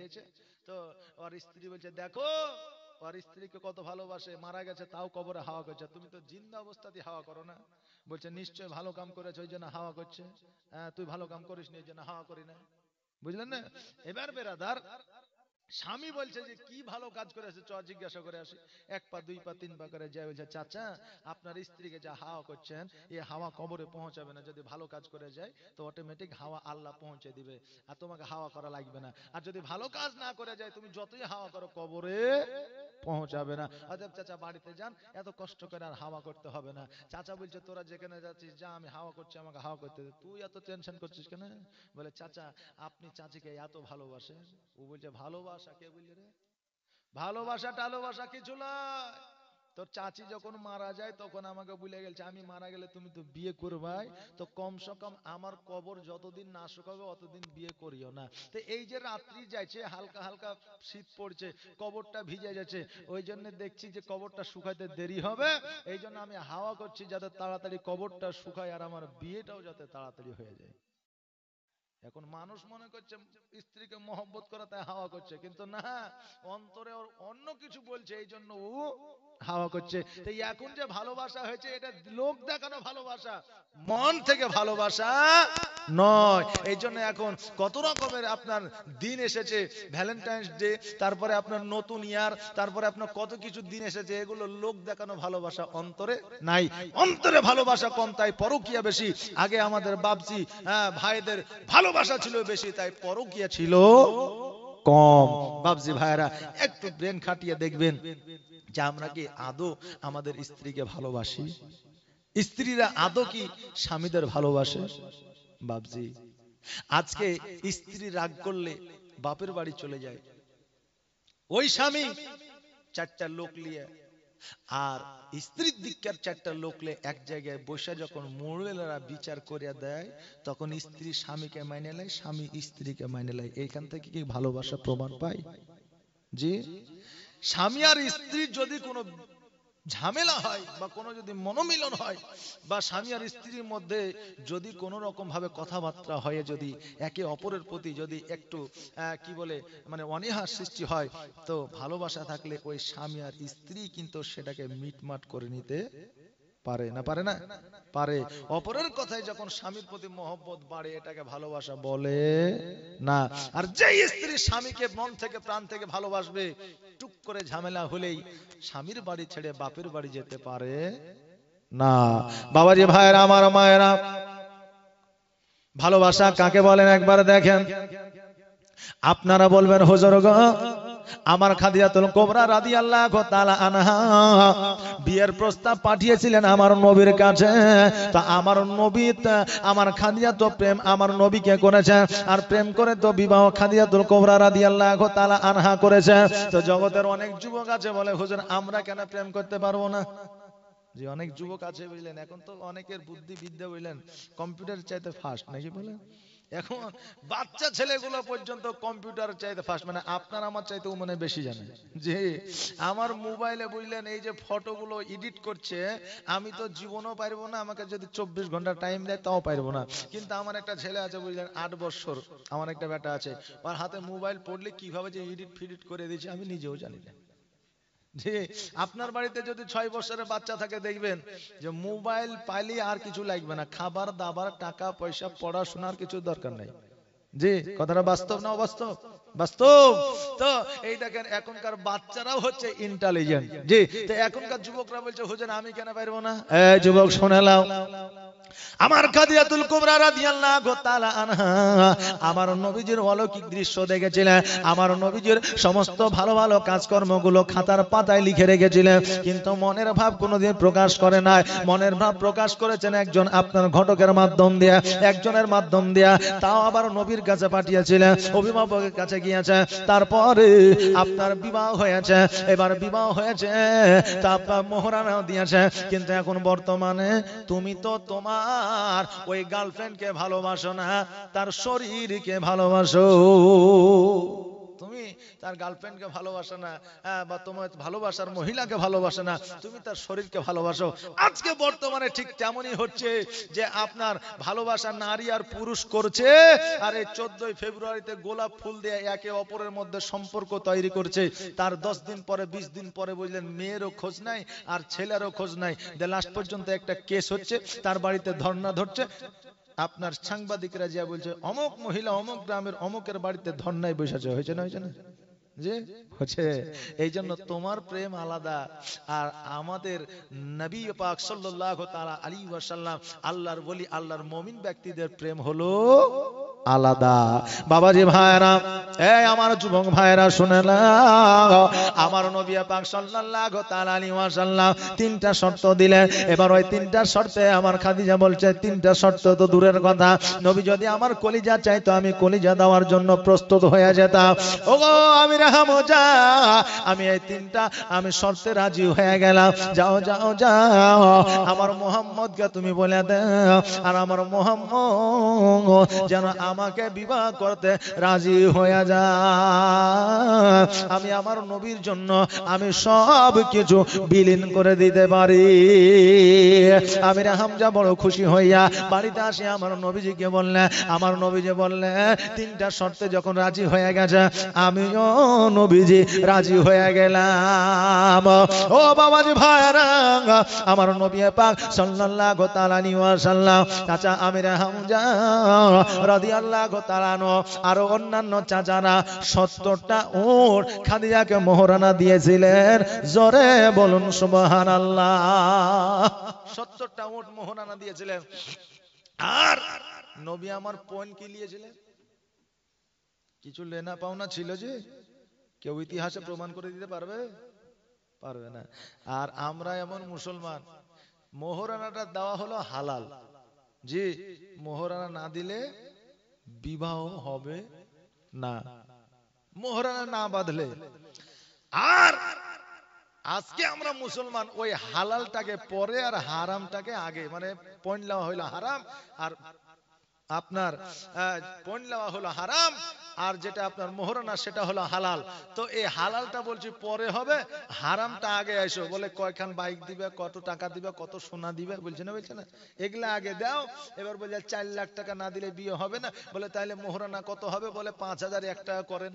গেছে। তো ওর স্ত্রী বলছে দেখো ওর স্ত্রীকে কত ভালোবাসে, মারা গেছে তাও কবরে হাওয়া করছে, তুমি তো জিন্দা অবস্থাতেই হাওয়া করো না। বলছে নিশ্চয় ভালো কাম করেছে ওই জন্য হাওয়া করছে। হ্যাঁ তুই ভালো কাম করিস নি ওই জন্য হাওয়া করি না। বুঝলেন না? এবার বেরাদার স্বামী বলছে যে কি ভালো কাজ করেছে চ জিজ্ঞাসা করে আসি। এক পা দুই পা তিন পা করে যায়, বলছে চাচা আপনার স্ত্রীকে যা হাওয়া করছেন এই হাওয়া কবরে পৌঁছাবে না, যদি ভালো কাজ করে যায় তো অটোমেটিক হাওয়া আল্লাহ পৌঁছে দিবে, আর তোমাকে হাওয়া করা লাগবে না। আর যদি ভালো কাজ না করে যায় তুমি যতই হাওয়া করো কবরে পৌঁছাবে না। অতএব চাচা বাড়িতে যান, এত কষ্ট করে আর হাওয়া করতে হবে না। চাচা বলছে তোরা যেখানে যাচ্ছিস যা, আমি হাওয়া করছি আমাকে হাওয়া করতে দে, তুই এত টেনশন করছিস কেন? বলে চাচা আপনি চাচিকে এত ভালোবাসেন। ও বলছে ভালোবাসা কে বললি রে? ভালোবাসা টালোবাসা কিছু নয়। তোর চাচি যখন মারা যায় তখন আমাকে বলে গেছে আমি মারা গেলে তুমি তো বিয়ে করবাই, তো কমসে কম আমার কবর যতদিন না শুকাবে অতদিন বিয়ে করিও না। তো এই যে রাত্রি যাইছে হালকা হালকা শীত পড়ছে, কবরটা ভিজে যাচ্ছে, ওই জন্য দেখছি যে কবরটা শুকাইতে দেরি হবে, এই জন্য আমি হাওয়া করছি যাতে তাড়াতাড়ি কবরটা শুকায় আর আমার বিয়েটাও যাতে তাড়াতাড়ি হয়ে যায়। এখন মানুষ মনে করছে স্ত্রীকে মহব্বত করা তাই হাওয়া করছে, কিন্তু না, অন্তরে ওর অন্য কিছু বলছে এই জন্য ও হাওয়া করছে। তো এখন যে ভালোবাসা হয়েছে এটা লোক দেখানো ভালোবাসা, মন থেকে ভালোবাসা নয়। এই জন্য এখন কত রকমের আপনার দিন এসেছে, ভ্যালেন্টাইন্স ডে, তারপরে আপনার নতুন ইয়ার, তারপরে আপনার কত কিছু দিন এসেছে, এগুলো লোক দেখানো ভালোবাসা অন্তরে নাই। অন্তরে ভালোবাসা কম তাই পরকীয়া বেশি। আগে আমাদের বাপজি ভাইদের ভালোবাসা ছিল বেশি তাই পরকীয়া ছিল কম। বাপজি ভাইরা একটু ব্রেন খাটিয়ে দেখবেন যে আমরা কি আদৌ আমাদের স্ত্রীকে ভালোবাসি? স্ত্রীরা আদৌ কি স্বামীদের ভালোবাসে? বাপজি আজকে স্ত্রী রাগ করলে বাপের বাড়ি চলে যায়, ওই স্বামী চারটা লোক নিয়ে আর স্ত্রীর দিককার চারটা লোকলে এক জায়গায় বসে যখন মোড়লেরা বিচার করিয়া দেয় তখন স্ত্রী স্বামীকে মাইনে নেয়, স্বামী স্ত্রীকে মাইনে নেয়। এইখান থেকে কি ভালোবাসা প্রমাণ পায়? জি। স্বামী আর স্ত্রীর যদি কোনো ঝামেলা হয় বা কোনো যদি মনোমিলন হয় বা স্বামী আর স্ত্রীর মধ্যে যদি কোনো রকম ভাবে কথাবার্তা হয়, যদি একে অপরের প্রতি যদি একটু কি বলে মানে অনীহার সৃষ্টি হয়, তো ভালোবাসা থাকলে ওই স্বামী আর স্ত্রী কিন্তু সেটাকে মিটমাট করে নিতে পারে না। পারে না? পারে। অপরের কথায় যখন স্বামীর প্রতি মহব্বত বাড়ে এটাকে ভালোবাসা বলে না। আর যে স্ত্রী স্বামীকে মন থেকে প্রাণ থেকে ভালোবাসবে, টুক করে ঝামেলা হলেই স্বামীর বাড়ি ছেড়ে বাপের বাড়ি যেতে পারে না। বাবাজি ভাইয়েরা আমার মায়েরা, ভালোবাসা কাকে বলেন একবার দেখেন। আপনারা বলবেন হুজুর গো আমার খাদিজাতুল কুবরা রাদিয়াল্লাহু তাআলা আনহা বিয়ের প্রস্তাব পাঠিয়েছিলেন আমার নবীর কাছে, তো আমার নবী আমার খাদিজা তো প্রেম আমার নবীকে করেছে, আর প্রেম করে তো বিবাহ খাদিজাতুল কুবরা রাদিয়াল্লাহু তাআলা আনহা করেছে। তো জগতের অনেক যুবক আছে বলে হুজুর আমরা কেন প্রেম করতে পারবো না? যে অনেক যুবক আছে বুঝলেন, এখন তো অনেকের বুদ্ধি বিদ্যা বুঝলেন কম্পিউটার চাইতে ফাস্ট নাকি বলেন। এখন বাচ্চা ছেলেগুলো পর্যন্ত কম্পিউটার চাইতে ফাস্ট, মানে আপনার আমার চাইতে মনে বেশি জানে। যে আমার মোবাইলে বুঝলেন এই যে ফটোগুলো এডিট করছে, আমি তো জীবনও পারবো না, আমাকে যদি 24 ঘন্টা টাইম দেয় তাও পারবো না। কিন্তু আমার একটা ছেলে আছে বুঝলেন 8 বছর, আমার একটা বেটা আছে, ওর হাতে মোবাইল পড়লে কিভাবে যে এডিট ফিডিট করে দিয়েছে আমি নিজেও জানি না। যে আপনার বাড়িতে যদি 6 বছরের বাচ্চা থাকে দেখবেন যে মোবাইল পাইলে আর কিছু লাগবে না, খাবার দাবার টাকা পয়সা পড়াশোনার কিছু দরকার নাই। জি কথাটা বাস্তব না অবাস্তব? বাস্তব। তো এই দেখেন এখনকার বাচ্চারাও হচ্ছে ইন্টেলিজেন্ট। জি তো এখনকার যুবকরা বলছে হুজুর আমি কেন পারবো না? এই যুবক শুনে নাও, আমার খাদিজাতুল কুবরা রাদিয়াল্লাহু তাআলা আনহা আমার নবীজির অলৌকিক দৃশ্য দেখেছিলেন, আমার নবীজির সমস্ত ভালো ভালো কাজকর্মগুলো খাতার পাতায় লিখে রেখেছিলেন, কিন্তু মনের ভাব কোনোদিন প্রকাশ করে নাই। মনের ভাব প্রকাশ করেছেন একজন আপনার ঘটকের মাধ্যম দিয়ে, একজনের মাধ্যম দিয়ে, তাও আবার নবীর কাছে পাঠিয়েছিলেন, অভিভাবকের কাছে গিয়েছে, তারপরে আপনার বিবাহ হয়েছে। এবার বিবাহ হয়েছে তা আপনার মোহরানাও দিয়েছে, কিন্তু এখন বর্তমানে তুমি তো তোমার ওই গার্লফ্রেন্ডকে ভালোবাসো না, তার শরীরকে ভালোবাসো। তুমি তার গার্লফ্রেন্ডকে ভালোবাসে না, বা তোমার ভালোবাসার মহিলাকে ভালোবাসে না, তুমি তার শরীরকে ভালোবাসো। আজকে বর্তমানে ঠিক তেমনই হচ্ছে যে আপনার ভালোবাসা নারী আর পুরুষ করছে, আর এই 14 ফেব্রুয়ারিতে গোলাপ ফুল দিয়ে একে অপরের মধ্যে সম্পর্ক তৈরি করছে। তার 10 দিন পরে 20 দিন পরে বুঝলেন মেয়েরও খোঁজ নাই আর ছেলেরও খোঁজ নাই। লাস্ট পর্যন্ত একটা কেস হচ্ছে, তার বাড়িতে ধর্ণা ধরছে। আপনার সাংবাদিকরা যা বলছে অমুক মহিলা অমুক গ্রামের অমুকের বাড়িতে ধর্ণায় বসেছে, হয়েছে না হয়েছে না যে হচ্ছে। এই জন্য তোমার প্রেম আলাদা, আর আমাদের নবী পাক সাল্লাল্লাহু তাআলা আলাইহি ওয়াসাল্লাম আল্লাহর ওলি আল্লাহর মুমিন ব্যক্তিদের প্রেম হলো আলাদা। বাবাজি ভাইরা, এই আমার যুবক ভাইরা শুনে নাও, আমার নবী পাক সাল্লাল্লাহু তাআলা আলাইহি ওয়াসাল্লাম 3টা শর্ত দিলেন। এবার ওই 3টা শর্তে আমার খাদিজা বলছে 3টা শর্ত তো দূরের কথা, নবী যদি আমার কলিজা চাইতো আমি কলিজা দেওয়ার জন্য প্রস্তুত হয়ে যেতাম। ওগো আমি রাহমজা, আমি এই 3টা আমি শর্তে রাজি হয়ে গেলাম। যাও যাও যাও, আমার মুহাম্মদকে তুমি বলে দাও, আর আমার মুহাম্মদ যেন আমাকে বিবাহ করতে রাজি হয়ে যায়। আমি আমার নবীর জন্য আমি সব কিছু বিলীন করে দিতে পারি। আমি হামজা বড় খুশি হইয়া বাড়িতে আসি আমার নবীজিকে বললেন, আমার নবীজি বললেন 3টা শর্তে যখন রাজি হয়ে গেছে আমিও নবীজি রাজি হয়ে গেলাম। ও বাবাজি ভাইরা, আমার নবী পাক সাল্লাল্লাহু তাআলা আলাইহি ওয়াসাল্লাম চাচা আমির হামজা রাদিয়াল্লাহু তাআলা আর অন্যান্য চাচারা 70টা উট খাদিজাকে মোহরানা দিয়েছিলেন। জোরে বলুন সুবহানাল্লাহ। 70টা উট মোহরানা দিয়েছিলেন। আর নবী আমার পয়েন্ট কি নিয়েছিলেন? কিছু লেনা পাওনা ছিল যে কেউ ইতিহাসে প্রমাণ করে দিতে পারবে? পারবে না। আর আমরা এমন মুসলমান, মোহরানাটা দেওয়া হলো হালাল। জি, মোহরানা না দিলে বিবাহ হবে না, মোহরানা না বাঁধলে। আর আজকে আমরা মুসলমান ওই হালালটাকে পরে আর হারামটাকে আগে, মানে পয়েন্ট নেওয়া হইলো হারাম, আর আপনার পয়েন্ট নেওয়া হলো হারাম, আর যেটা আপনার মোহরানা সেটা হলো হালাল। তো এই হালালটা বলছি পরে হবে, হারামটা আগে আসো। বলে কয়খান বাইক দিবে, কত টাকা দিবে, কত সোনা দিবে, বলছে না বলছে না, এগুলা আগে দাও। এবার বলছে 4 লাখ টাকা না দিলে বিয়ে হবে না। বলে তাইলে মোহরানা কত হবে? বলে 5001 টাকা করেন।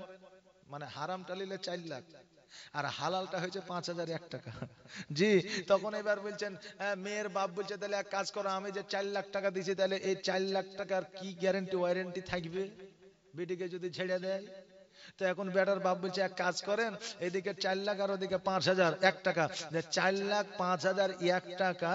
মানে হারামটা নিলে 4 লাখ আর হালালটা হয়েছে 5001 টাকা। জি, তখন এবার বলছেন মেয়ের বাপ বলছে তাহলে এক কাজ করো, আমি যে 4 লাখ টাকা দিছি তাহলে এই 4 লাখ টাকার কি গ্যারান্টি ওয়ারেন্টি থাকবে বেটিকে যদি ছেড়ে দেয়? তো এখন বেটার বাপ বলছে এক কাজ করেন, এদিকে 4 লাখ আর ওদিকে 5001 টাকা, 4,05,001 টাকা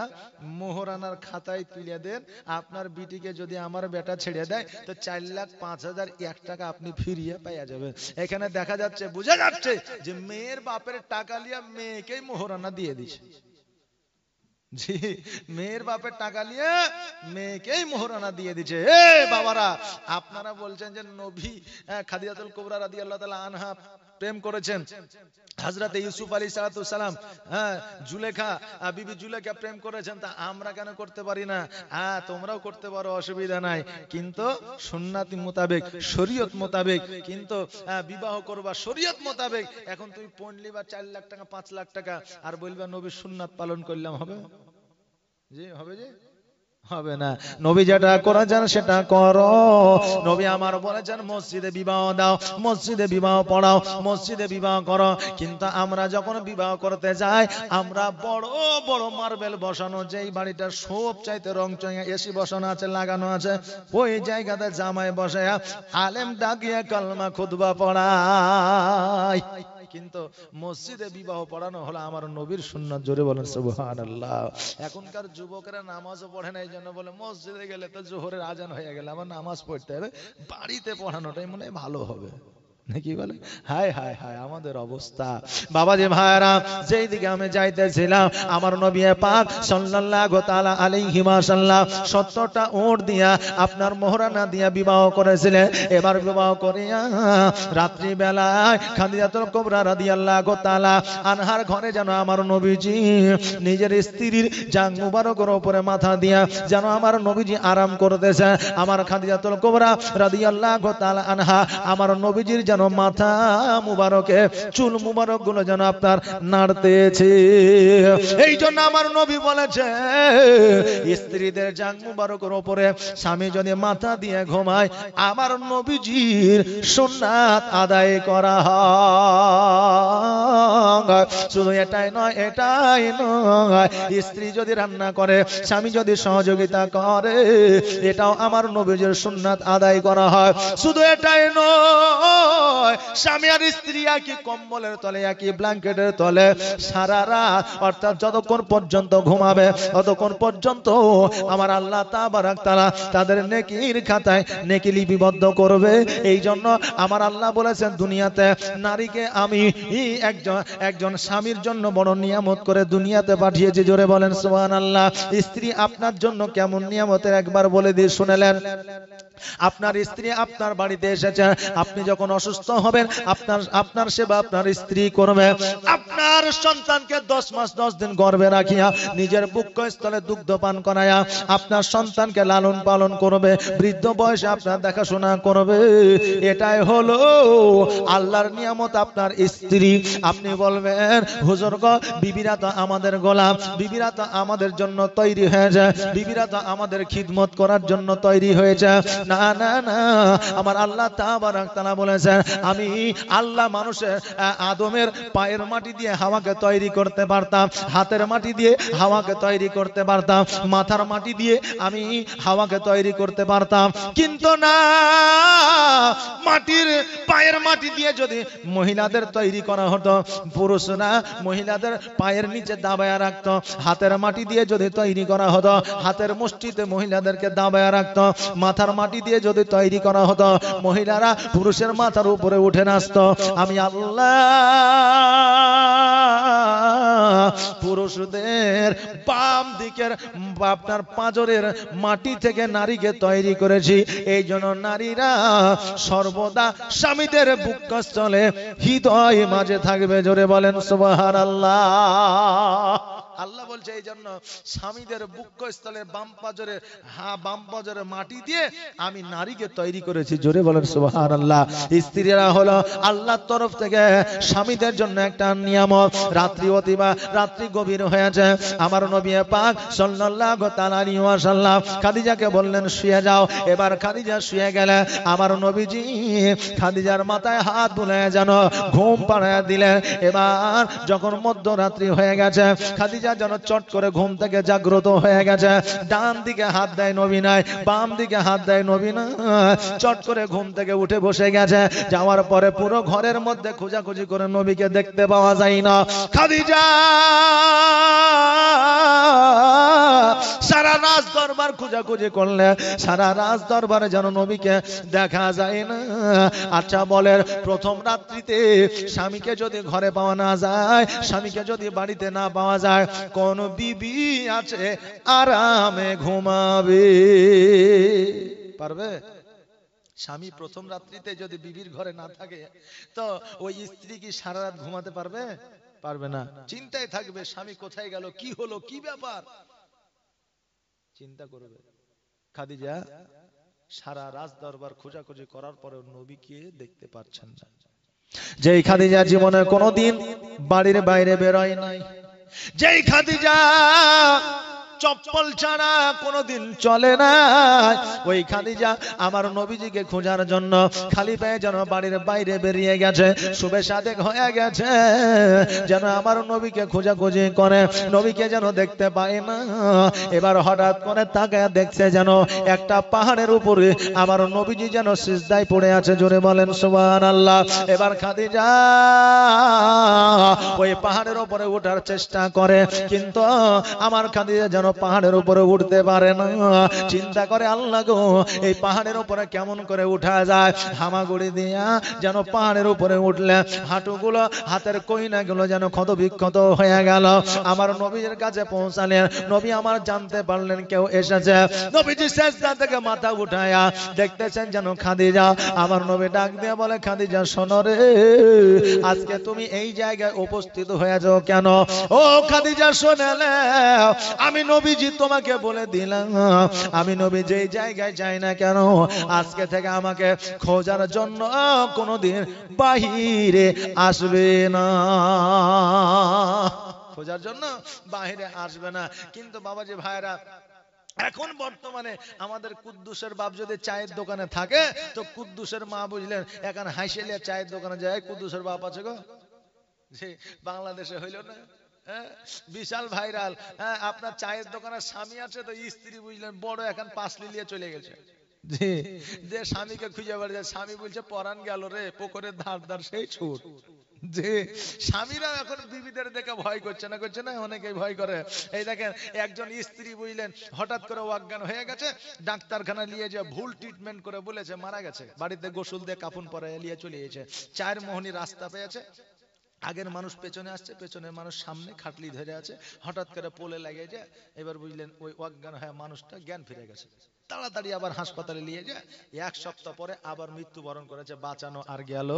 মোহরানার খাতায় তুলে দেন। আপনার বিটিকে যদি আমার বেটা ছেড়ে দেয় তো 4,05,001 টাকা আপনি ফিরিয়ে পাইয়া যাবেন। এখানে দেখা যাচ্ছে, বোঝা যাচ্ছে যে মেয়ের বাপের টাকা নিয়ে মেয়েকেই মোহরানা দিয়ে দিছে। জি, মেয়ের বাপের টাকা নিয়ে মেয়েকেই মোহরানা দিয়ে দিচ্ছে। এ বাবারা, আপনারা বলছেন যে নবী খাদিজাতুল কুবরা রাদিয়াল্লাহু তাআলা আনহা প্রেম করেছেন, হযরতে ইউসুফ আলাইহিস সালাম জুলেখা বিবি জুলেখা প্রেম করেছেন, তা আমরা কেন করতে পারি না? তোমরাও করতে পারো, অসুবিধা নাই, কিন্তু সুন্নাতি মোতাবেক, শরীয়ত মোতাবেক কিন্তু বিবাহ করবা শরীয়ত মোতাবেক। এখন তুমি পড়লি বা 4 লাখ টাকা 5 লাখ টাকা আর বলবা নবীর সুন্নাত পালন করলাম, হবে? জি হবে? যে হবে না। নবী যেটা করেছেন সেটা করো। নবী আমার বলেছেন মসজিদে বিবাহ দাও, মসজিদে বিবাহ পড়াও, মসজিদে বিবাহ করো। কিন্তু আমরা যখন বিবাহ করতে যাই আমরা বড় বড় মার্বেল বসানো, যেই বাড়িটার সব চাইতে রং চঙে এসি বসানো আছে, লাগানো আছে, ওই জায়গাতে জামাই বসে আলেম ডাকিয়ে কালমা খুতবা পড়ায়। কিন্তু মসজিদে বিবাহ পড়ানো হলো আমার নবীর সুন্নাত। জোরে বলেন সুবহানাল্লাহ। এখনকার যুবকেরা নামাজও পড়ে না, এই জন্য বলে মসজিদে গেলে তো জোহরের আজান হয়ে গেলে আমার নামাজ পড়তে হবে, বাড়িতে পড়ানোটাই মনে হয় ভালো হবে নাকি বলে? হায় হায় হায় আমাদের অবস্থা। বাবাজি ভাইরা, যেই দিকে আমি যাইতেছিলাম আমার নবী পাক সাল্লাল্লাহু তাআলা আলাইহি ওয়াসাল্লাম 70টা উট দিয়া আপনার মোহরানা দিয়া বিবাহ করেছিলেন। এবার বিবাহ করিয়া রাত্রি বেলায় খাদিজাতুল কুবরা রাদিয়াল্লাহু তাআলা আনহার ঘরে যেন আমার নবীজি নিজের স্ত্রীর জাং মুবারকের উপরে মাথা দিয়া যেন আমার নবীজি আরাম করতেছে। আমার খাদিজাতুল কুবরা রাদিয়াল্লাহু তাআলা আনহা আমার নবীজির যেন মাথা মুবারকে চুল মুবারক গুলো যেন আপনার নাড়তেছে। এই জন্য আমার নবী বলেছে স্ত্রীদের জাং মুবারকের উপরে স্বামী যদি মাথা দিয়ে ঘুমায় আমার নবীজির সুন্নাত আদায় করা হয়। শুধু এটাই নয়, স্ত্রী যদি রান্না করে, স্বামী যদি সহযোগিতা করে, এটাও আমার নবীজির সুন্নাত আদায় করা হয়। শুধু এটাই নয়, স্বামী আর স্ত্রী একই কম্বলের তলে, একই ব্ল্যাঙ্কেটের তলে সারা রাত, অর্থাৎ যতক্ষণ পর্যন্ত ঘুমাবে ততক্ষণ পর্যন্ত আমার আল্লাহ তাবারাক তাআলা তাদের নেকির খাতায় নেকি লিপিবদ্ধ করবে। এই জন্য আমার আল্লাহ বলেছেন দুনিয়াতে নারীকে আমি একজন স্বামীর জন্য বড় নিয়ামত করে দুনিয়াতে পাঠিয়েছি। জোরে বলেন সুবহানাল্লাহ। স্ত্রী আপনার জন্য কেমন নিয়ামতের একবার বলে দিয়ে শুনেলেন। আপনার স্ত্রী আপনার বাড়িতে এসেছে, আপনি যখন অসুস্থ হবেন আপনার সেবা আপনার স্ত্রী করবে। আপনার সন্তানকে 10 মাস 10 দিন গর্ভে রাখিয়া নিজের বুকস্থলে দুগ্ধ পান করায়া আপনার সন্তানকে লালন পালন করবে, বৃদ্ধ বয়সে আপনার দেখাশোনা করবে। এটাই হলো আল্লাহর নিয়ামত আপনার স্ত্রী। আপনি বলবেন হুজুর গো, বিবিরা তো আমাদের গোলাম, বিবিরা তো আমাদের জন্য তৈরি হয়েছে, বিবিরা তো আমাদের খিদমত করার জন্য তৈরি হয়েছে। না না না, আমার আল্লাহ তাবারাক তাআলা বলেছেন আমি আল্লাহ মানুষের আদমের পায়ের মাটি দিয়ে হাওয়াকে তৈরি করতে পারতাম, হাতের মাটি দিয়ে হাওয়াকে তৈরি করতে পারতাম, মাথার মাটি দিয়ে আমি হাওয়াকে তৈরি করতে পারতাম, কিন্তু না, মাটির পায়ের মাটি দিয়ে যদি মহিলাদের তৈরি করা হতো, পুরুষরা মহিলাদের পায়ের নিচে দাবায়া রাখতো, হাতের মাটি দিয়ে যদি তৈরি করা হতো হাতের মুষ্টিতে মহিলাদেরকে দাবায়া রাখতো, মাথার মাটি দিয়ে যদি তৈরি করা হতো মহিলারা পুরুষের মাথার উপরে উঠে নাচতো। আমি আল্লাহ পুরুষদের বাম দিকের আপনার পাঁজরের মাটি থেকে নারীকে তৈরি করেছি। এই জন্য নারীরা সর্বদা স্বামীদের বুকস্থলে হৃদয় মাঝে থাকবে। জোরে বলেন সুবহানাল্লাহ। আল্লাহ বলছে এই জন্য স্বামীদের বুকস্থলে বাম পাঁজরের মাটি দিয়ে আমি নারীকে তৈরি করেছি। জোরে বলেন সুবহানাল্লাহ। স্ত্রীরা হলো আল্লাহর তরফ থেকে স্বামীদের জন্য একটা নিয়ামত। রাত্রি গভীর হয়েছে, আমার নবী পাক সাল্লাল্লাহু তাআলা আলাইহি ওয়াসাল্লাম খাদিজাকে বললেন শুয়ে যাও। এবার খাদিজা শুয়ে গেলেন। আমার নবীজি খাদিজার মাথায় হাত বুলিয়ে যেন ঘুম পাড়িয়ে দিলেন। এবার যখন মধ্যরাত্রি হয়ে গেছে, খাদিজা যেন চট করে ঘুম থেকে জাগ্রত হয়ে গেছে। ডান দিকে হাত দেয় নবী নাই, বাম দিকে হাত দেয় নবী না, চট করে ঘুম থেকে উঠে বসে গেছে। যাওয়ার পরে পুরো ঘরের মধ্যে খোঁজাখুঁজি করে নবীকে দেখতে পাওয়া যায় না। খাদিজা সারা রাজ দরবার খোঁজাখুঁজি করলে, সারা রাজ দরবারে যেন নবীকে দেখা যায় না। আচ্ছা বলেন, প্রথম রাত্রিতে স্বামীকে যদি ঘরে পাওয়া না যায়, স্বামীকে যদি বাড়িতে না পাওয়া যায়, কোন বিবি আছে আরামে ঘুমাবে? পারবে? স্বামী প্রথম রাত্রিতে যদি বিবির ঘরে না থাকে তো ওই স্ত্রী কি সারা রাত ঘুমাতে পারবে? পারবে না। চিন্তায় থাকবে স্বামী কোথায় গেল, কি হলো, কি ব্যাপার, চিন্তা করবে। খাদিজা সারা রাত দরবার খোঁজাখুঁজি করার পরে নবীকে দেখতে পাচ্ছেন না। যেই খাদিজা জীবনে কোনোদিন বাড়ির বাইরে বেরোয় নাই, যেই খাদিজা চপ্পল ছাড়া কোনোদিন চলে না, ওই খাদিজা আমার নবীজিকে খোঁজার জন্য খালি পায়ে যেন বাড়ির বাইরে বেরিয়ে গেছে। শুভে সাদেক হয়ে গেছে, যেন আমার নবীকে খোঁজাখুঁজি করে, নবীকে যেন দেখতে পায় না। এবার হঠাৎ করে তাকায় দেখছে যেন একটা পাহাড়ের উপরে আমার নবীজি যেন সিজদায় পড়ে আছে। জোরে বলেন সুবহানাল্লাহ। এবার খাদিজা ওই পাহাড়ের উপরে ওঠার চেষ্টা করে, কিন্তু আমার খাদিজা যেন পাহাড়ের উপরে উঠতে পারে না। চিন্তা করে আল্লাহ গো, এই পাহাড়ের উপরে কেমন করে উঠা যায়? হামাগুড়ি দিয়া যেন পাহাড়ের উপরে উঠলে হাঁটুগুলো, হাতের কইনাগুলো যেন ক্ষত বিক্ষত হয়ে গেল। আমার নবীর কাছে পৌঁছালেন, নবী আমার জানতে পারলেন কেউ এসেছে। নবীজি সেজদা থেকে মাথা উঠায়া দেখতেছেন যেন খাদিজা। আমার নবী ডাক দিয়ে বলে, খাদিজা শোনো রে, আজকে তুমি এই জায়গায় উপস্থিত হয়ে যাও কেন? ও খাদিজা শোনালে, আমি নবীজি তোমাকে বলে দিলাম, আমি নবী যেই জায়গায় যাই না কেন আজকে থেকে আমাকে খোঁজার জন্য কোনোদিন বাহিরে আসবে না, খোঁজার জন্য বাহিরে আসবে না। কিন্তু বাবাজি ভাইরা, এখন বর্তমানে আমাদের কুদ্দুসের বাপ যদি চায়ের দোকানে থাকে তো কুদ্দুসের মা বুঝলেন এখন হাসিলিয়া চায়ের দোকানে যায়, কুদ্দুসের বাপ আছে গো, যে বাংলাদেশে হইল না, বিশাল ভাইরাল। আপনার চায়ের দোকানের স্বামী আছে তো স্ত্রী বুঝলেন বড় এখন 5 লিলিয়ে চলে গেছে, যে স্বামীকে খুঁজে বেড়াচ্ছে, স্বামী বলছে পরান গেল রে পুকুরের ধার ধার সেই ছুট। যে স্বামীরা এখন বিবিদের দেখে ভয় করছে না, করছে না, অনেকেই ভয় করে। এই দেখেন একজন স্ত্রী বুঝলেন হঠাৎ করে অজ্ঞান হয়ে গেছে, ডাক্তারখানা নিয়ে যে ভুল ট্রিটমেন্ট করে বলেছে মারা গেছে, বাড়িতে গোসল দিয়ে কাফন পরে নিয়ে চলে গেছে। 4 মোহনী রাস্তা পেয়েছে, আগের মানুষ পেছনে আসছে, পেছনের মানুষ সামনে খাটলি ধরে আছে, হঠাৎ করে পোলে লাগে যায়, এবার বুঝলেন ওই অজ্ঞান হয়ে মানুষটা জ্ঞান ফিরে গেছে, তাড়াতাড়ি আবার হাসপাতালে নিয়ে যায়। 1 সপ্তাহ পরে আবার মৃত্যুবরণ করেছে, বাঁচানো আর গেল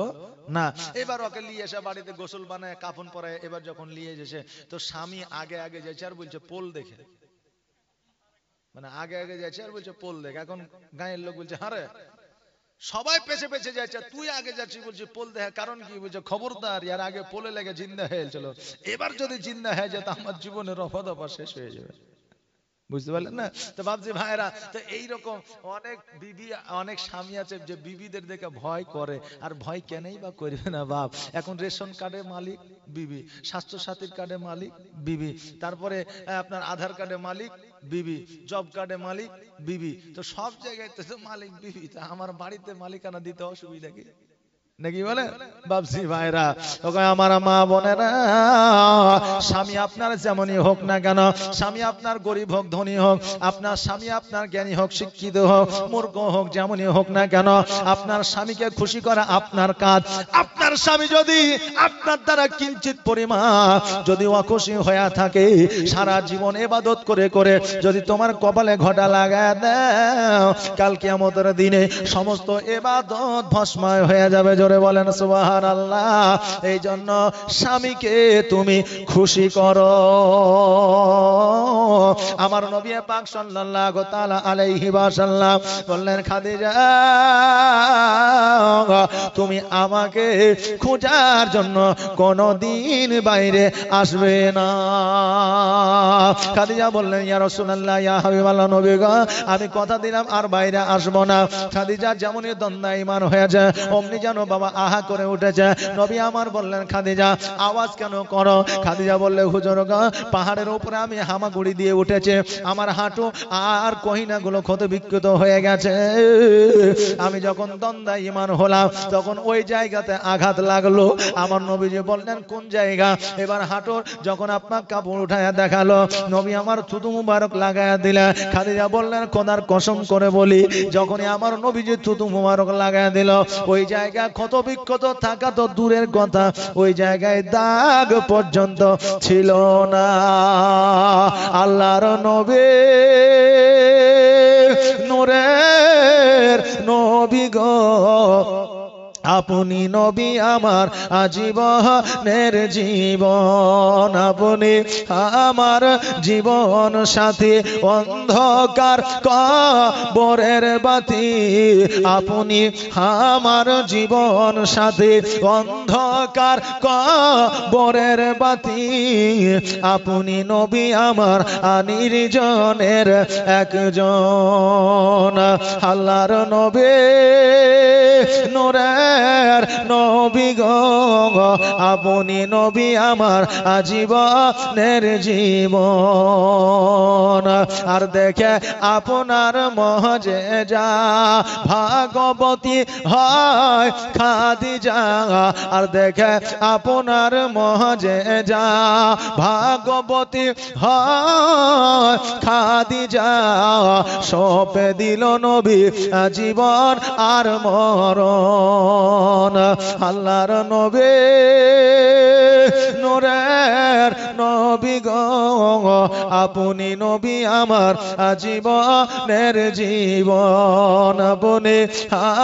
না। এবার ওকে নিয়ে এসে বাড়িতে গোসল বানায় কাফন পরে, এবার যখন নিয়ে এসেছে তো স্বামী আগে আগে যাচ্ছে আর বলছে পোল দেখে, মানে আগে আগে যাচ্ছে আর বলছে পোল দেখে। এখন গাঁয়ের লোক বলছে হারে সবাই পেছে পেছে যাচ্ছে, তুই আগে যাচ্ছিস বলছি পোল দেখা, কারণ কি বলছে খবরদার ইয়ার আগে পোলে লেগে জিন্দা হয়ে চলো, এবার যদি জিন্দা হয়ে যায় তো আমার জীবনের রফা দফা শেষ হয়ে যাবে, বুঝতে পারলেন না? তো ভাবছি ভাইরা, তো এইরকম অনেক বিবি অনেক স্বামী আছে যে বিবিদের দেখে ভয় করে, আর ভয় কেনই বা করবে না বাপ। এখন রেশন কার্ডের মালিক বিবি, স্বাস্থ্য সাথীর কার্ডের মালিক বিবি, তারপরে আপনার আধার কার্ডের মালিক বিবি, জব কার্ডের মালিক বিবি, তো সব জায়গায় তো মালিক বিবি, তা আমার বাড়িতে মালিকানা দিতে অসুবিধা কি নাকি বলে বাপসি ভাইরা? ওকে আমার মা বোনেরা, স্বামী আপনার যেমনই হোক না কেন, স্বামী আপনার গরিব হোক ধনী হোক, আপনার স্বামী আপনার জ্ঞানী হোক শিক্ষিত হোক মূর্খ হোক যেমনই হোক না কেন, আপনার স্বামীকে খুশি করা আপনার কাজ। আপনার স্বামী যদি আপনার দ্বারা কিঞ্চিত পরিমাণ যদি অখুশি হয়ে থাকে, সারা জীবন ইবাদত করে করে যদি তোমার কপালে ঘটা লাগায় দাও, কাল কিয়ামতের দিনে সমস্ত ইবাদত ভস্ময় হয়ে যাবে। জোরে বলেন সুবহানাল্লাহ। এই জন্য স্বামীকে তুমি খুশি করো। আমার নবী পাক সাল্লাল্লাহু তাআলা আলাইহি ওয়াসাল্লাম বললেন, খাদিজা তুমি আমাকে খোঁজার জন্য কোনদিন বাইরে আসবে না। খাদিজা বললেন, ইয়া রাসূলুল্লাহ, ইয়া হাবিবাল্লাহ, নবী গো আমি কথা দিলাম আর বাইরে আসব না। খাদিজা যেমনই দ্বন্দ্ব ঈমান হয়েছে অমনি যেন বাবা আহা করে উঠেছে। নবী আমার বললেন, খাদিজা আওয়াজ কেন করো? খাদিজা বললে, হুজুর গো পাহাড়ের উপরে আমি হামাগুড়ি দিয়ে উঠেছে, আমার হাঁটু আর কহিনাগুলো ক্ষত বিক্ষত হয়ে গেছে। আমি যখন দ্বন্দ্ব ঈমান হলাম তখন ওই জায়গাতে আঘাত লাগলো। আমার নবীজি বললেন, কোন জায়গা? এবার হাঁটুর যখন আপনার কাপড় উঠায়া দেখালো, নবী আমার থুতু মুবারক লাগায়া দিলেন। খাদিজা বললেন, খোদার কসম করে বলি, যখনই আমার নবীজি থুতু মুবারক লাগায়া দিল, ওই জায়গা ক্ষত বিক্ষত থাকা তো দূরের কথা, ওই জায়গায় দাগ পর্যন্ত ছিল না। আল্লাহর নবী নূরের নবী গো, আপনি নবী আমার আজীবনের জীবন, আপনি আমার জীবন সাথী, অন্ধকার কবরের বাতি, আপনি আমার জীবন সাথী, অন্ধকার কবরের বাতি, আপনি নবী আমার নির্জনের একজন। আল্লাহর নবী নূরের নবী গো, আপনি নবী আমার আজীবনের জীবন। আর দেখে আপনার মজেজা ভাগবতী হয় খাদিজা, আর দেখে আপনার মজেজা ভাগবতী হয় খাদিজা, সঁপে দিল নবী জীবন আর মরণ। আল্লাহর নবী নূরের নবী গো আপনি নবী আমার জীবনের জীবন, আপনি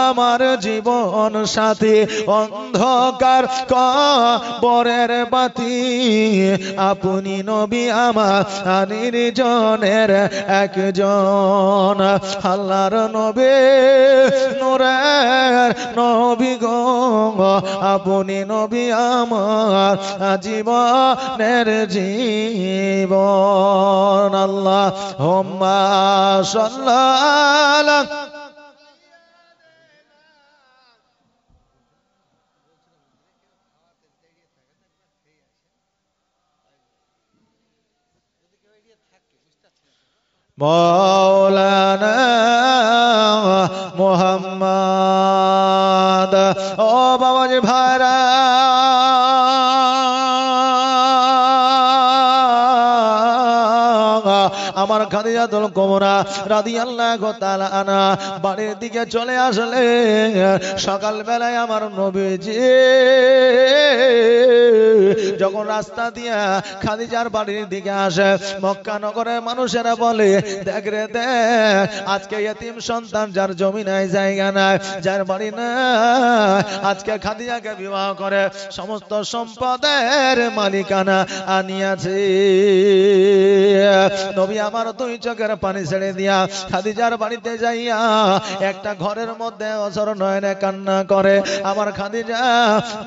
আমার জীবন সাথী, অন্ধকার কবরের বাতি, আপনি নবী আমার নির্জনের একজন। আল্লাহর নবী নূরের নবী গো আপনি নবী আমার জীবনের জীবন। আল্লাহুম্মা সাল্লি মৌলানা মুহাম্মদ। ও বাবাজি ভাইরা, আমার খাদিজাতুল কুবরা রাদিয়াল্লাহু তাআলা আনহা বাড়ির দিকে চলে আসলে সকাল বেলায় আমার নবীজি যখন রাস্তা দিয়া খাদিজার বাড়ির দিকে আসে, মক্কা নগরের মানুষেরা বলে, দেখ রে দেখ, আজকে এতিম সন্তান, যার জমি নাই, জায়গা নাই, যার বাড়ি নাই, আজকে খাদিজাকে বিবাহ করে সমস্ত সম্পদের মালিকানা আনিয়াছে। নবী আমার দুই চোখের পানি ছেড়ে দিয়া খাদিজার বাড়িতে যাইয়া একটা ঘরের মধ্যে অঝর নয়নে কান্না করে। আমার খাদিজা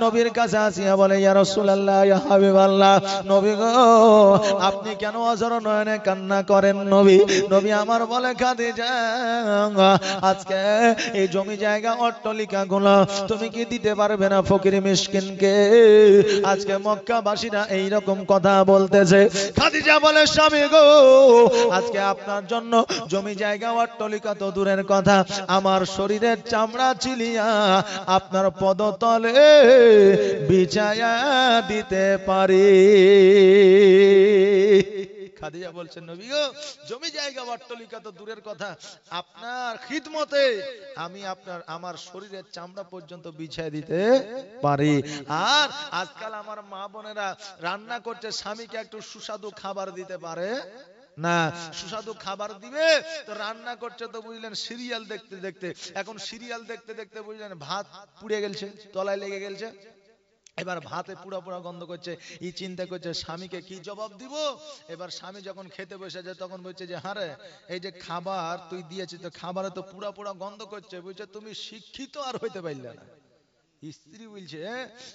নবীর কাছে আসিয়া বলে, ইয়া রাসূলুল্লাহ, ইয়া হাবিবাল্লাহ, নবী গো আপনি কেন অঝর নয়নে কান্না করেন? নবী আমার বলে, খাদিজা আজকে এই জমি জায়গা অট্টালিকা গুলো তুমি কি দিতে পারবে না ফকির মিসকিনকে? আজকে মক্কাবাসীরা এইরকম কথা বলতেছে। খাদিজা বলে, স্বামী গো আজকে আপনার জন্য জমি জায়গা অট্টালিকা তো দূরের কথা, আমার শরীরের চামড়া চিলিয়া আপনার পদতলে বিছায়া দিতে পারি। খাদিজা বলছেন, নবী গো জমি জায়গা অট্টালিকা তো দূরের কথা, আপনার খিদমতে আমি আমার শরীরের চামড়া পর্যন্ত বিছায় দিতে পারি। আর আজকাল আমার মা বোনেরা রান্না করছে, স্বামীকে একটু সুস্বাদু খাবার দিতে পারে না। সুস্বাদু খাবার দিবে তো রান্না করছে তো বুঝলেন সিরিয়াল দেখতে দেখতে, এখন সিরিয়াল দেখতে দেখতে বুঝলেন ভাত পুড়ে গেছে, তলায় লেগে গেছে, এবার ভাতে পুরা পুরা গন্ধ করছে। এই চিন্তা করছে স্বামীকে কি জবাব দিব। এবার স্বামী যখন খেতে বসেছে তখন বলছে যে, হারে এই যে খাবার তুই দিয়েছিস তো খাবারে তো পুরা পুরা গন্ধ করছে, বুঝছে তুমি শিক্ষিত আর হইতে পারলে না। স্ত্রী বলছে,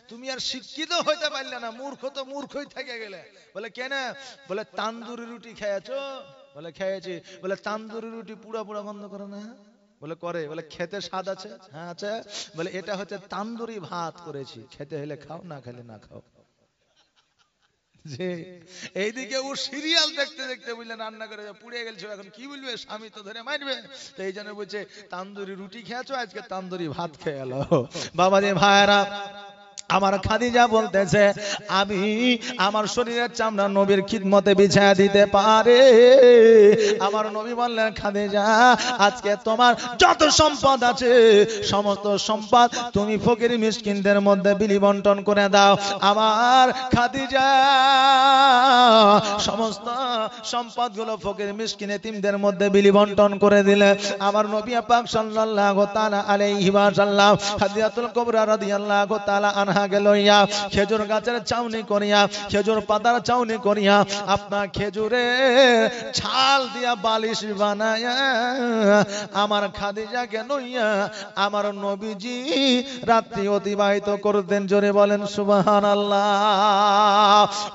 তুমি আর শিক্ষিত হইতে পারলে না, মূর্খ তো মূর্খই থেকে গেলে। বলে কেন? বলে তান্দুরি রুটি খেয়েছো? বলে খেয়েছি। বলে তান্দুরি রুটি পুরা পুরা গন্ধ করে না? বলে করে। বলে খেতে স্বাদ আছে? হ্যাঁ আছে। বলে এটা হচ্ছে তান্দুরি ভাত করেছি, খেতে হলে খাও, না খেলে না খাও। যে এইদিকে ও সিরিয়াল দেখতে দেখতে বুঝলেন রান্না করে পুড়ে গেছে, এখন কি বলবে, স্বামী তো ধরে মারবে। তো এই জন্য বলছে তান্দুরি রুটি খেয়েছো, আজকে তান্দুরি ভাত খেয়ে এলো। বাবাজি ভাইরা, আমার খাদিজা বলতেছে, আমি আমার শরীরের চামড়া নবীর খিদমতে বিছায়া দিতে পারে। আমার নবী বললেন, খাদিজা আজকে তোমার যত সম্পদ আছে সমস্ত সম্পদ তুমি ফকির মিসকিনদের মধ্যে বিলি বন্টন করে দাও। আমার খাদিজা সমস্ত সম্পদগুলো ফকির মিসকিন এতিমদের মধ্যে বিলি বন্টন করে দিলে। আমার নবী পাক সাল্লাল্লাহু তাআলা আলাইহি ওয়াসাল্লাম খাদিজাতুল কুবরা রাদিয়াল্লাহু তাআলা আনহা গেলইয়া খেজুর গাছের চাউনি করিয়া, খেজুর পাতার চাউনি করিয়া, আপনার খেজুরের ছাল দিয়া বালিশ বানায়া আমার খাদিজাকে লইয়া আমার নবীজি রাত্রি অতিবাহিত করতেন। জোরে বলেন সুবহানাল্লাহ।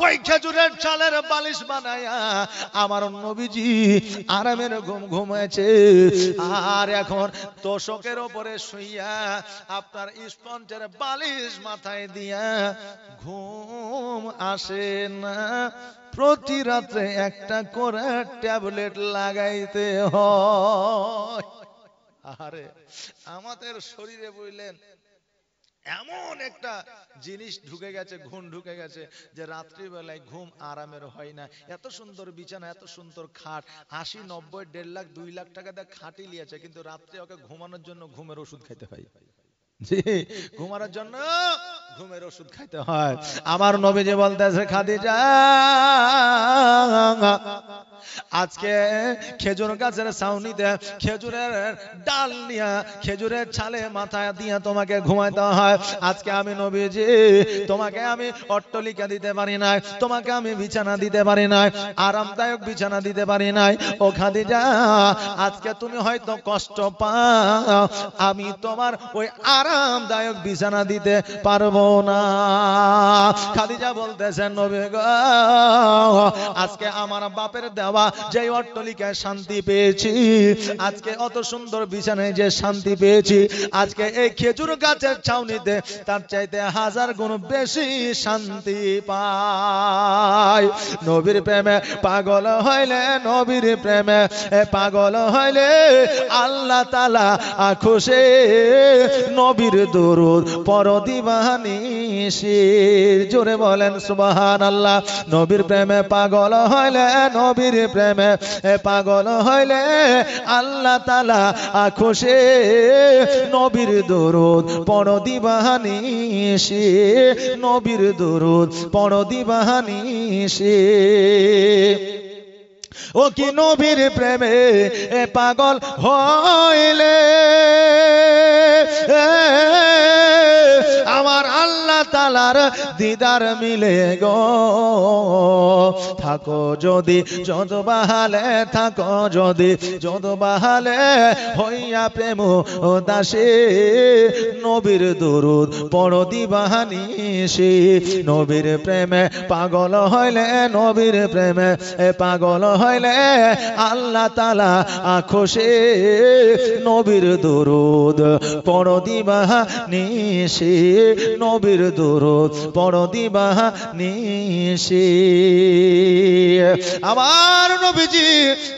ওই খেজুরের ছালের বালিশ বানায়া আমার নবীজি আরামের ঘুম ঘুমাইছে। আর এখন তোষকের উপরে শুইয়া আপনার স্পঞ্জের বালিশ মাথায় দিয়া ঘুম আসে না। প্রতি রাত্রে একটা করে ট্যাবলেট লাগাইতে হয়। আরে আমাদের শরীরে বুঝলেন এমন একটা জিনিস ঢুকে গেছে, ঘুম ঢুকে গেছে, যে রাত্রিবেলায় ঘুম আরামের হয় না। এত সুন্দর বিছানা, এত সুন্দর খাট, ৮০, ৯০, ১.৫ লাখ ২ লাখ টাকা দিয়ে খাটই লিয়েছে, কিন্তু রাত্রে ওকে ঘুমানোর জন্য ঘুমের ওষুধ খেতে হয়। জি, ঘুমানোর জন্য ঘুমের ওষুধ খাইতে হয়। আমার নবীজি বলতেছে খাদিজা আজকে খেজুর গাছের ছাউনিতে খেজুরের ডাল নিয়ে খেজুরের ছালে মাথায় দিয়ে তোমাকে ঘুমাইতে হয়। আজকে আমি নবীজি তোমাকে আমি অট্টালিকা দিতে পারি নাই, তোমাকে আমি বিছানা দিতে পারি নাই, আরামদায়ক বিছানা দিতে পারি নাই। ও খাদিজা আজকে তুমি হয়তো কষ্ট পাও, আমি তোমার ওই আরামদায়ক বিছানা দিতে পারবো না। খাদিজা বলতেছেন নবী গো আজকে আমার বাপের দেওয়া যে অট্টালিকায় শান্তি পেয়েছি, আজকে অত সুন্দর বিছানায় যে শান্তি পেয়েছি, আজকে এই খেজুর গাছের ছাউনিতে তার চাইতে 1000 গুণ বেশি শান্তি পাই। নবীর প্রেমে পাগল হইলে, নবীর প্রেমে পাগল হইলে আল্লাহ তাআলা খুশি। নবীর দরুদ পড়ো দিবানিশির, জোরে বলেন সুবহানাল্লাহ। নবীর প্রেমে পাগল হইলে, নবীর প্রেমে পাগল হইলে আল্লাহ তাআলা খুশি। নবীর দরুদ পড়ো দিবানিশি, নবীর দরুদ পড়ো দিবানিশি। ও কি নবীর প্রেমে পাগল হইলে আমার আল্লাহ তাআলার দিদার মিলে গো। থাকো যদি যত বাহালে, থাকো যদি যত বাহালে হইয়া প্রেম দাসে, নবীর দরুদ পড়ো দিবানিশি। নবীর প্রেমে পাগল হইলে, নবীর প্রেমে পাগল হইলে আল্লাহ তাআলা খুশি। নবীর দরুদ পড়ো দিবানিশি, নবীর দরুদ পড়ো দিবানিশি। আমার নবীজি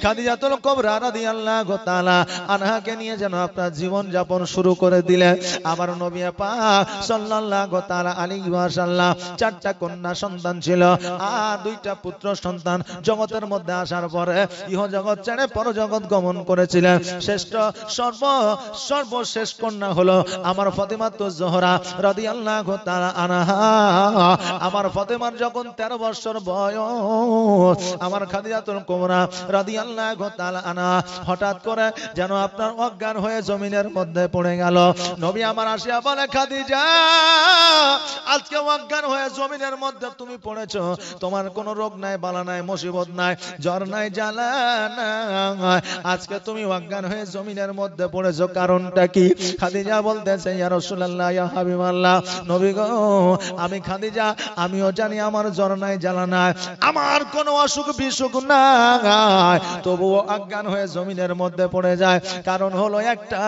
খাদিজাতুল কুবরা রাদিয়াল্লাহু তাআলা আনহাকে নিয়ে যেন আপনার জীবন যাপন শুরু করে দিলেন। আমার নবী পাক সাল্লাল্লাহু তাআলা আলাইহি ওয়াসাল্লাম 4টা কন্যা সন্তান ছিল আর 2টা পুত্র সন্তান। জগতের মধ্যে আসার পরে ইহ জগৎ ছেড়ে পরজগৎ গমন করেছিলেন। শ্রেষ্ঠ সর্বশেষ কন্যা হলো আমার ফাতিমাতুজ জোহরা রাদিয়াল্লাহু তাআলা আনহা। আমার ফাতিমার যখন 13 বছর বয়স, আমার খাদিজাতুল কুবরা রাদিয়াল্লাহু তাআলা আনহা হঠাৎ করে যেন আপনার অজ্ঞান হয়ে জমিনের মধ্যে পড়ে গেল। নবী আমার আসিয়া বলে খাদিজা আজকে অজ্ঞান হয়ে জমিনের মধ্যে তুমি পড়েছো, তোমার কোনো রোগ নাই, বালা নাই, মুসিবত নাই, জ্বর নাই, জ্বালা নাই, আজকে তুমি অজ্ঞান হয়ে জমিনের মধ্যে পড়েছো, কারণটা কি? খাদিজা বলতেছে ইয়া রাসূলুল্লাহ, ইয়া হাবিবাল্লাহ, নবী গো আমি খাদিজা আমিও জানি আমার জ্বর নাই, জ্বালা নাই, আমার কোনো অসুখ বিসুখ নাই, তবুও অজ্ঞান হয়ে জমিনের মধ্যে পড়ে যায়। কারণ হলো একটা,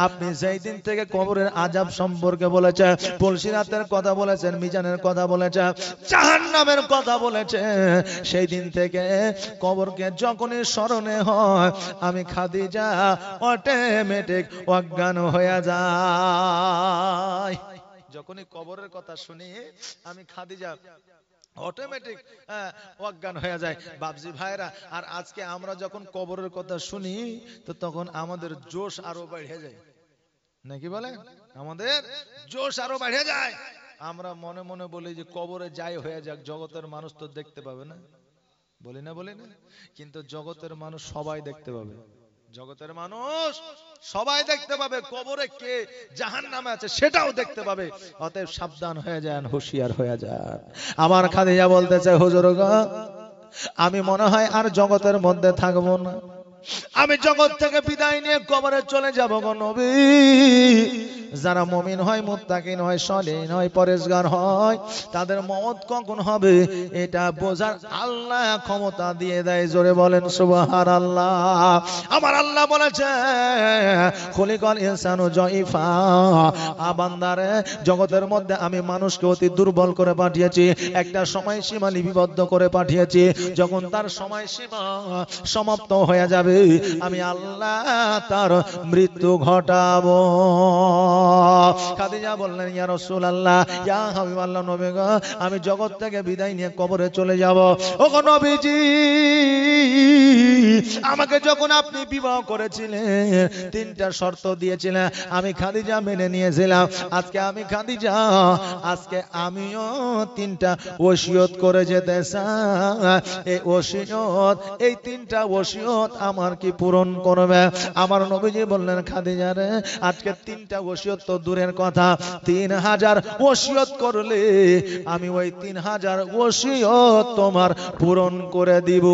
আপনি যেই দিন থেকে কবরের আযাব সম্পর্কে বলেছেন, পুলসিরাতের কথা বলেছেন, মিজানের কথা বলেছেন, জাহান্নামের কথা বলেছেন, সেই দিন থেকে কবরকে যখনই স্মরণে হয় আমি খাদিজা অটোমেটিক অজ্ঞান হয়ে যায়। যখনই কবরের কথা শুনি আমি খাদিজা অটোমেটিক অজ্ঞান হয়ে যায়। বাবজি ভাইরা, আর আজকে আমরা যখন কবরের কথা শুনি তো তখন আমাদের জোশ আরো বেড়ে যায়, নাকি বলে? আমাদের জোশ আরো বেড়ে যায়। আমরা মনে মনে বলি যে কবরে যাই হয়ে যাক, জগতের মানুষ তো দেখতে পাবে না, বলি না? কিন্তু জগতের মানুষ সবাই দেখতে পাবে, জগতের মানুষ সবাই দেখতে পাবে, কবরে কে জাহান্নামে আছে সেটাও দেখতে পাবে। অতএব সাবধান হয়ে যান, হুঁশিয়ার হয়ে যান। আমার খাদিজা বলতেছে হুজুর গো আমি মনে হয় আর জগতের মধ্যে থাকবো না, আমি জগৎ থেকে বিদায় নিয়ে কবরে চলে যাব গো নবী। যারা মুমিন হয়, মুত্তাকিন হয়, সলিহ হয়, পরেশগার হয়, তাদের মওত কখন হবে এটা বোঝার আল্লাহ ক্ষমতা দিয়ে দেয়। জোরে বলেন সুবহানাল্লাহ। আমার আল্লাহ বলেছে খুলিকাল ইনসানু যায়ফা, বান্দারে জগতের মধ্যে আমি মানুষকে অতি দুর্বল করে পাঠিয়েছি, একটা সময়সীমা লিপিবদ্ধ করে পাঠিয়েছি। যখন তার সময়সীমা সমাপ্ত হয়ে যাবে আমি আল্লাহ তার মৃত্যু ঘটাবো। খাদিজা বললেন ইয়া রাসূলুল্লাহ, ইয়া হাবিবাল্লাহ, নবী গো, আমি জগৎ থেকে বিদায় নিয়ে কবরে চলে যাব। ওগো নবীজি, আমাকে যখন আপনি বিবাহ করেছিলেন তিনটা শর্ত দিয়েছিলেন, আমি খাদিজা মেনে নিয়েছিলাম। আজকে আমি খাদিজা, আজকে আমিও তিনটা ওসিয়ত করে যেতে চাই। এই ওসিয়ত, এই তিনটা ওসিয়ত আমার কি পূরণ করবে? আমার নবীজি বললেন খাদিজা রে, আজকে তিনটা ওসিয়ত তো দূরের কথা, 3000 ওসিয়ত করলে আমি ওই 3000 ওসিয়ত তোমার পূরণ করে দিব।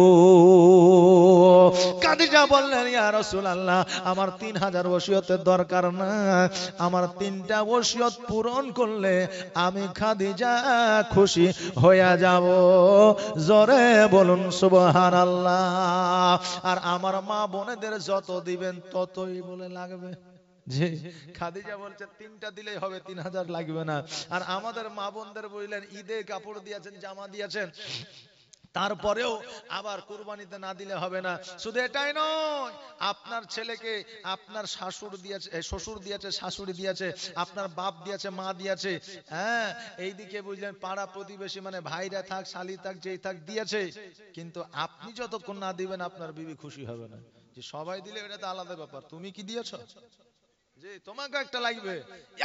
খাদিজা বললেন ইয়া রাসূলুল্লাহ, আমার 3000 ওসিয়তের দরকার না, আমার তিনটা ওসিয়ত পূরণ করলে আমি খাদিজা খুশি হয়ে যাব। জোরে বলুন সুবহানাল্লাহ। আর আমার মা বোনেদের যত দিবেন ততই বলে লাগবে। জি, খাদিজা বলছে তিনটা দিলেই হবে, 3000 লাগবে না। আর আমাদের মা বোনদের বললেন ঈদে কাপড় দিয়েছেন, জামা দিয়েছেন, তারপরেও আবার কুরবানিতে না দিলে হবে না। শুধু এটাই নয়, আপনার ছেলেকে আপনার শাশুড় দিয়েছে, শ্বশুর দিয়েছে, শাশুড়ি দিয়েছে, আপনার বাপ দিয়েছে, মা দিয়েছে, হ্যাঁ, এইদিকে বুঝলেন পাড়া প্রতিবেশী মানে ভাইরা থাক, শালি থাক, যেই থাক দিয়েছে, কিন্তু আপনি যতক্ষণ না দিবেন আপনার বিবি খুশি হবে না। যে সবাই দিলে এটা তো আলাদা ব্যাপার, তুমি কি দিয়েছো? যে তোমাকে একটা লাগবে,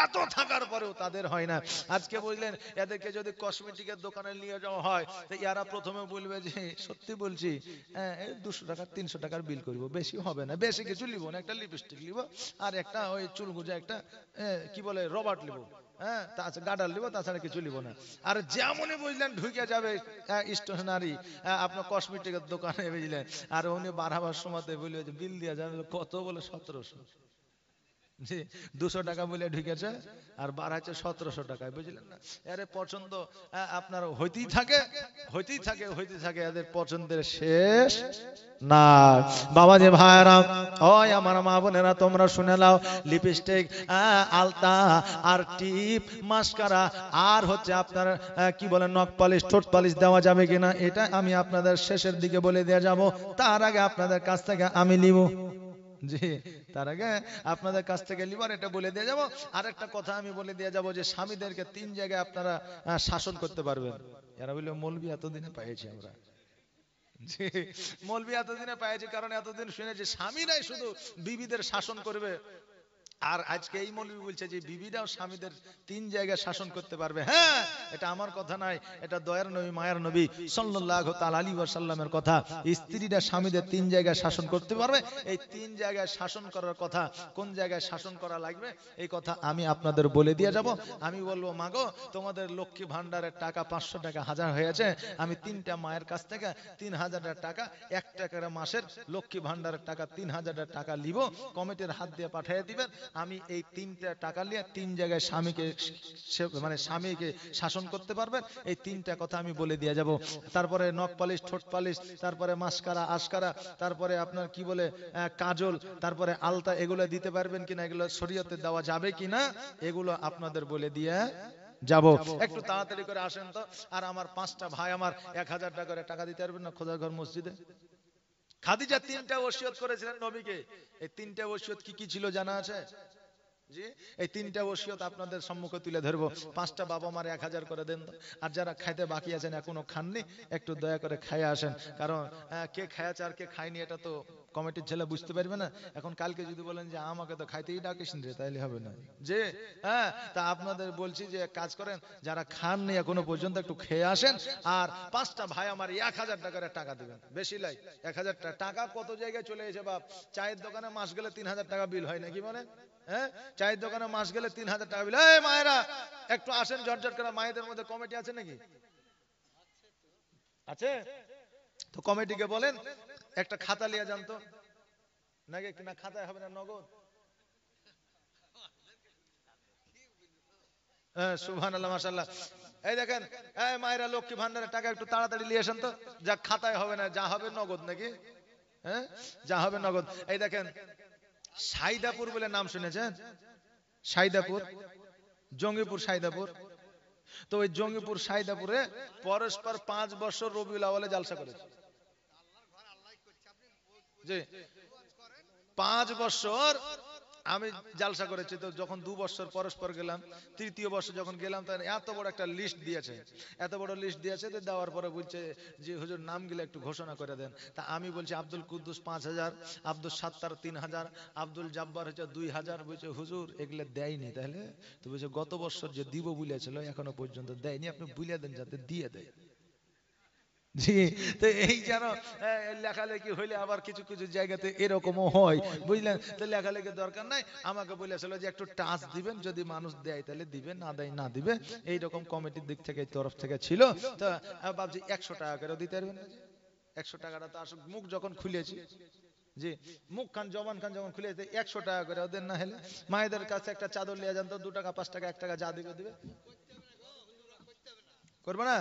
এত থাকার পরেও তাদের হয় না। আজকে বুঝলেন, এদেরকে যদি কসমেটিকের দোকানে নিয়ে যাওয়া হয়, তো এরা প্রথমে বলবে যে সত্যি বলছি, 200 টাকা 300 টাকার বিল করব, বেশি হবে না, বেশি কিছু নিব না, একটা লিপস্টিক নিব আর একটা ওই চুল গুজা একটা কি বলে রবার্ট নিব, হ্যাঁ, তাছাড়া গাডার নিব, তাছাড়া কিছু নিব না। আর যেমনই বুঝলেন ঢুকে যাবে স্টেশনারি আপনার কসমেটিকের দোকানে বুঝলেন, আর উনি বাড়াবার সময়তে বলবে যে বিল দেওয়া যাবে কত, বলে 1700। 200 টাকা বলে ঢুকেছে আর বাড়াচ্ছে 1700 টাকায়, বুঝলেন না? এর পছন্দ আপনার হইতেই থাকে, হইতেই থাকে, হইতেই থাকে, এদের পছন্দের শেষ না। বাবা যে ভাইরা, ওই আমার মা বোনেরা, তোমরা শুনে নাও, লিপস্টিক, আলতা আর টিপ, মাস্কারা আর হচ্ছে আপনার কি বলে নখ পালিশ, ঠোঁট পালিশ দেওয়া যাবে কিনা, এটা আমি আপনাদের শেষের দিকে বলে দিয়ে যাব। তার আগে আপনাদের কাছ থেকে আমি নিব, জি, তার আগে আপনাদের কাছ থেকে লিবার এটা বলে দিয়ে যাব। আর একটা কথা আমি বলে দিয়ে যাব যে স্বামীদেরকে 3 জায়গায় আপনারা শাসন করতে পারবেন। এরা বললো মৌলবি এতদিনে পেয়েছি আমরা, জি, মৌলবি এতদিনে পেয়েছি, কারণ এতদিন শুনেছি স্বামীরাই শুধু বিবিদের শাসন করবে। আর আজকে এই মৌলবি বলছে যে বিবিরাও স্বামীদের 3 জায়গায় শাসন করতে পারবে। হ্যাঁ, এটা আমার কথা নয়, এটা দয়ার নবী, মায়ার নবী সাল্লাল্লাহু তাআলা আলাইহি ওয়াসাল্লামের কথা। স্ত্রীরা স্বামীদের 3 জায়গায় শাসন করতে পারবে। এই 3 জায়গায় শাসন করার কথা, কোন জায়গায় শাসন করা লাগবে, এই কথা আমি আপনাদের বলে দিয়ে যাব। আমি বলবো, মাগো, তোমাদের লক্ষ্মী ভান্ডারের টাকা 500 টাকা 1000 হয়েছে, আমি 3টা মায়ের কাছ থেকে 3000 টাকা, 1 টাকার মাসের লক্ষ্মী ভান্ডারের টাকা 3000 টাকা নিব, কমিটির হাত দিয়ে পাঠিয়ে দিবেন। আমি এই 3টা টাকা নিয়ে 3 জায়গায় স্বামীকে মানে স্বামীকে শাসন করতে পারবেন। এই 3টা কথা আমি বলে দিয়ে যাব। তারপরে নখ পালিশ, ঠোঁট পালিশ, তারপরে মাস্কারা, আশকারা, তারপরে আপনার কি বলে কাজল, তারপরে আলতা, এগুলো দিতে পারবেন কিনা, এগুলো শরীয়তে দেওয়া যাবে কিনা, এগুলো আপনাদের বলে দিয়ে যাব। একটু তাড়াতাড়ি করে আসেন তো। আর আমার 5টা ভাই আমার 1000 টাকা করে টাকা দিতে পারবেন না খোদার ঘর মসজিদে? খাদিজা 3টা ওসিয়ত করেছিলেন নবীকে। এই 3টা ওসিয়ত কি কি ছিল জানা আছে? জি, এই 3টা ওসিয়ত আপনাদের সম্মুখে তুলে ধরবো। 5টা বাবা মার 1000 করে দেন। আর যারা খাইতে বাকি আছেন, এখনো খাননি, একটু দয়া করে খাইয়ে আসেন। কারণ কে খাইয়াছে আর কে খায়নি এটা তো কমিটির ছেলে বুঝতে পারবে না। এখন কালকে যদি বলেন যে আমাকে তো খাইতেই ডাকিস রে, তাইলে হবে না। যে হ্যাঁ, তা আপনাদের বলছি যে কাজ করেন, যারা খাননি এখনো পর্যন্ত একটু খেয়ে আসেন। আর 5টা ভাই আমার 1000 টাকার টাকা দিবেন, বেশি লাই 1000 টাকা। কত জায়গায় চলে এসে বাপ, চায়ের দোকানে মাস গেলে 3000 টাকা বিল হয় নাকি বলেন? হ্যাঁ, চায়ের দোকানে মাস গেলে 3000 টাকা বিল। এই মায়েরা একটু আসেন ঝটঝট করে, মায়েদের মধ্যে কমিটি আছে নাকি? আছে তো কমিটিকে বলেন একটা খাতা নিয়ে যান তো, নাকি না খাতায় হবে না, নগদ? হ্যাঁ, সুবহানাল্লাহ, মাশাআল্লাহ। এই দেখেন, এই মায়েরা লক্ষ্মী ভান্ডারের টাকা একটু তাড়াতাড়ি নিয়ে আসেন তো, যা খাতায় হবে না, যা হবে নগদ নাকি? হ্যাঁ, যা হবে নগদ। এই দেখেন, সাইদাপুর বলে নাম শুনেছেন? সাইদাপুর, জঙ্গিপুর সাইদাপুর। তো ওই জঙ্গিপুর সাইদাপুরে পরস্পর 5 বছর রবিউল আউয়ালে জালসা করেছে। জি, 5 বছর আমি জালসা করেছি তো, যখন 2 বছর পরস্পর গেলাম, তৃতীয় বর্ষে যখন গেলাম, তখন এত বড় একটা লিস্ট দিয়েছে, এত বড় লিস্ট দিয়েছে। তো দেওয়ার পরে বলছে যে হুজুর নামগুলো একটু ঘোষণা করে দেন। তা আমি বলছি আব্দুল কুদ্দুস 5000, আব্দুল সাত্তার 3000, আব্দুল জাব্বার হচ্ছে 2000। বলছে হুজুর এগুলো দেয়নি। তাহলে তো বলছে গত বছর যে দিব বলেছিল এখনো পর্যন্ত দেয়নি, আপনি বলে দেন যাতে দিয়ে দেয়। জি। তো এই যেন লেখালেখি হইলে আবার কিছু কিছু জায়গাতে এরকমও হয়, বুঝলেন? তো লেখালেখি দরকার নাই, আমাকে বলেছিল যে একটু টাচ দিবেন, যদি মানুষ দেয় তাহলে দিবে, না দেয় না দিবে। এইরকম কমিটির দিক থেকে তরফ থেকে ছিল। তো ভাবছি 100 টাকা করে দিতে পারবেন না? 100 টাকাটা তো আসলে মুখ যখন খুলেছি, জি, মুখ খান জবান খান যখন খুলে 100 টাকা করে ওদের, না হলে মায়েদের কাছে একটা চাদর লিয়ে যান তো, 2 টাকা 5 টাকা 1 টাকা যা দিবে দিবে, করবে না?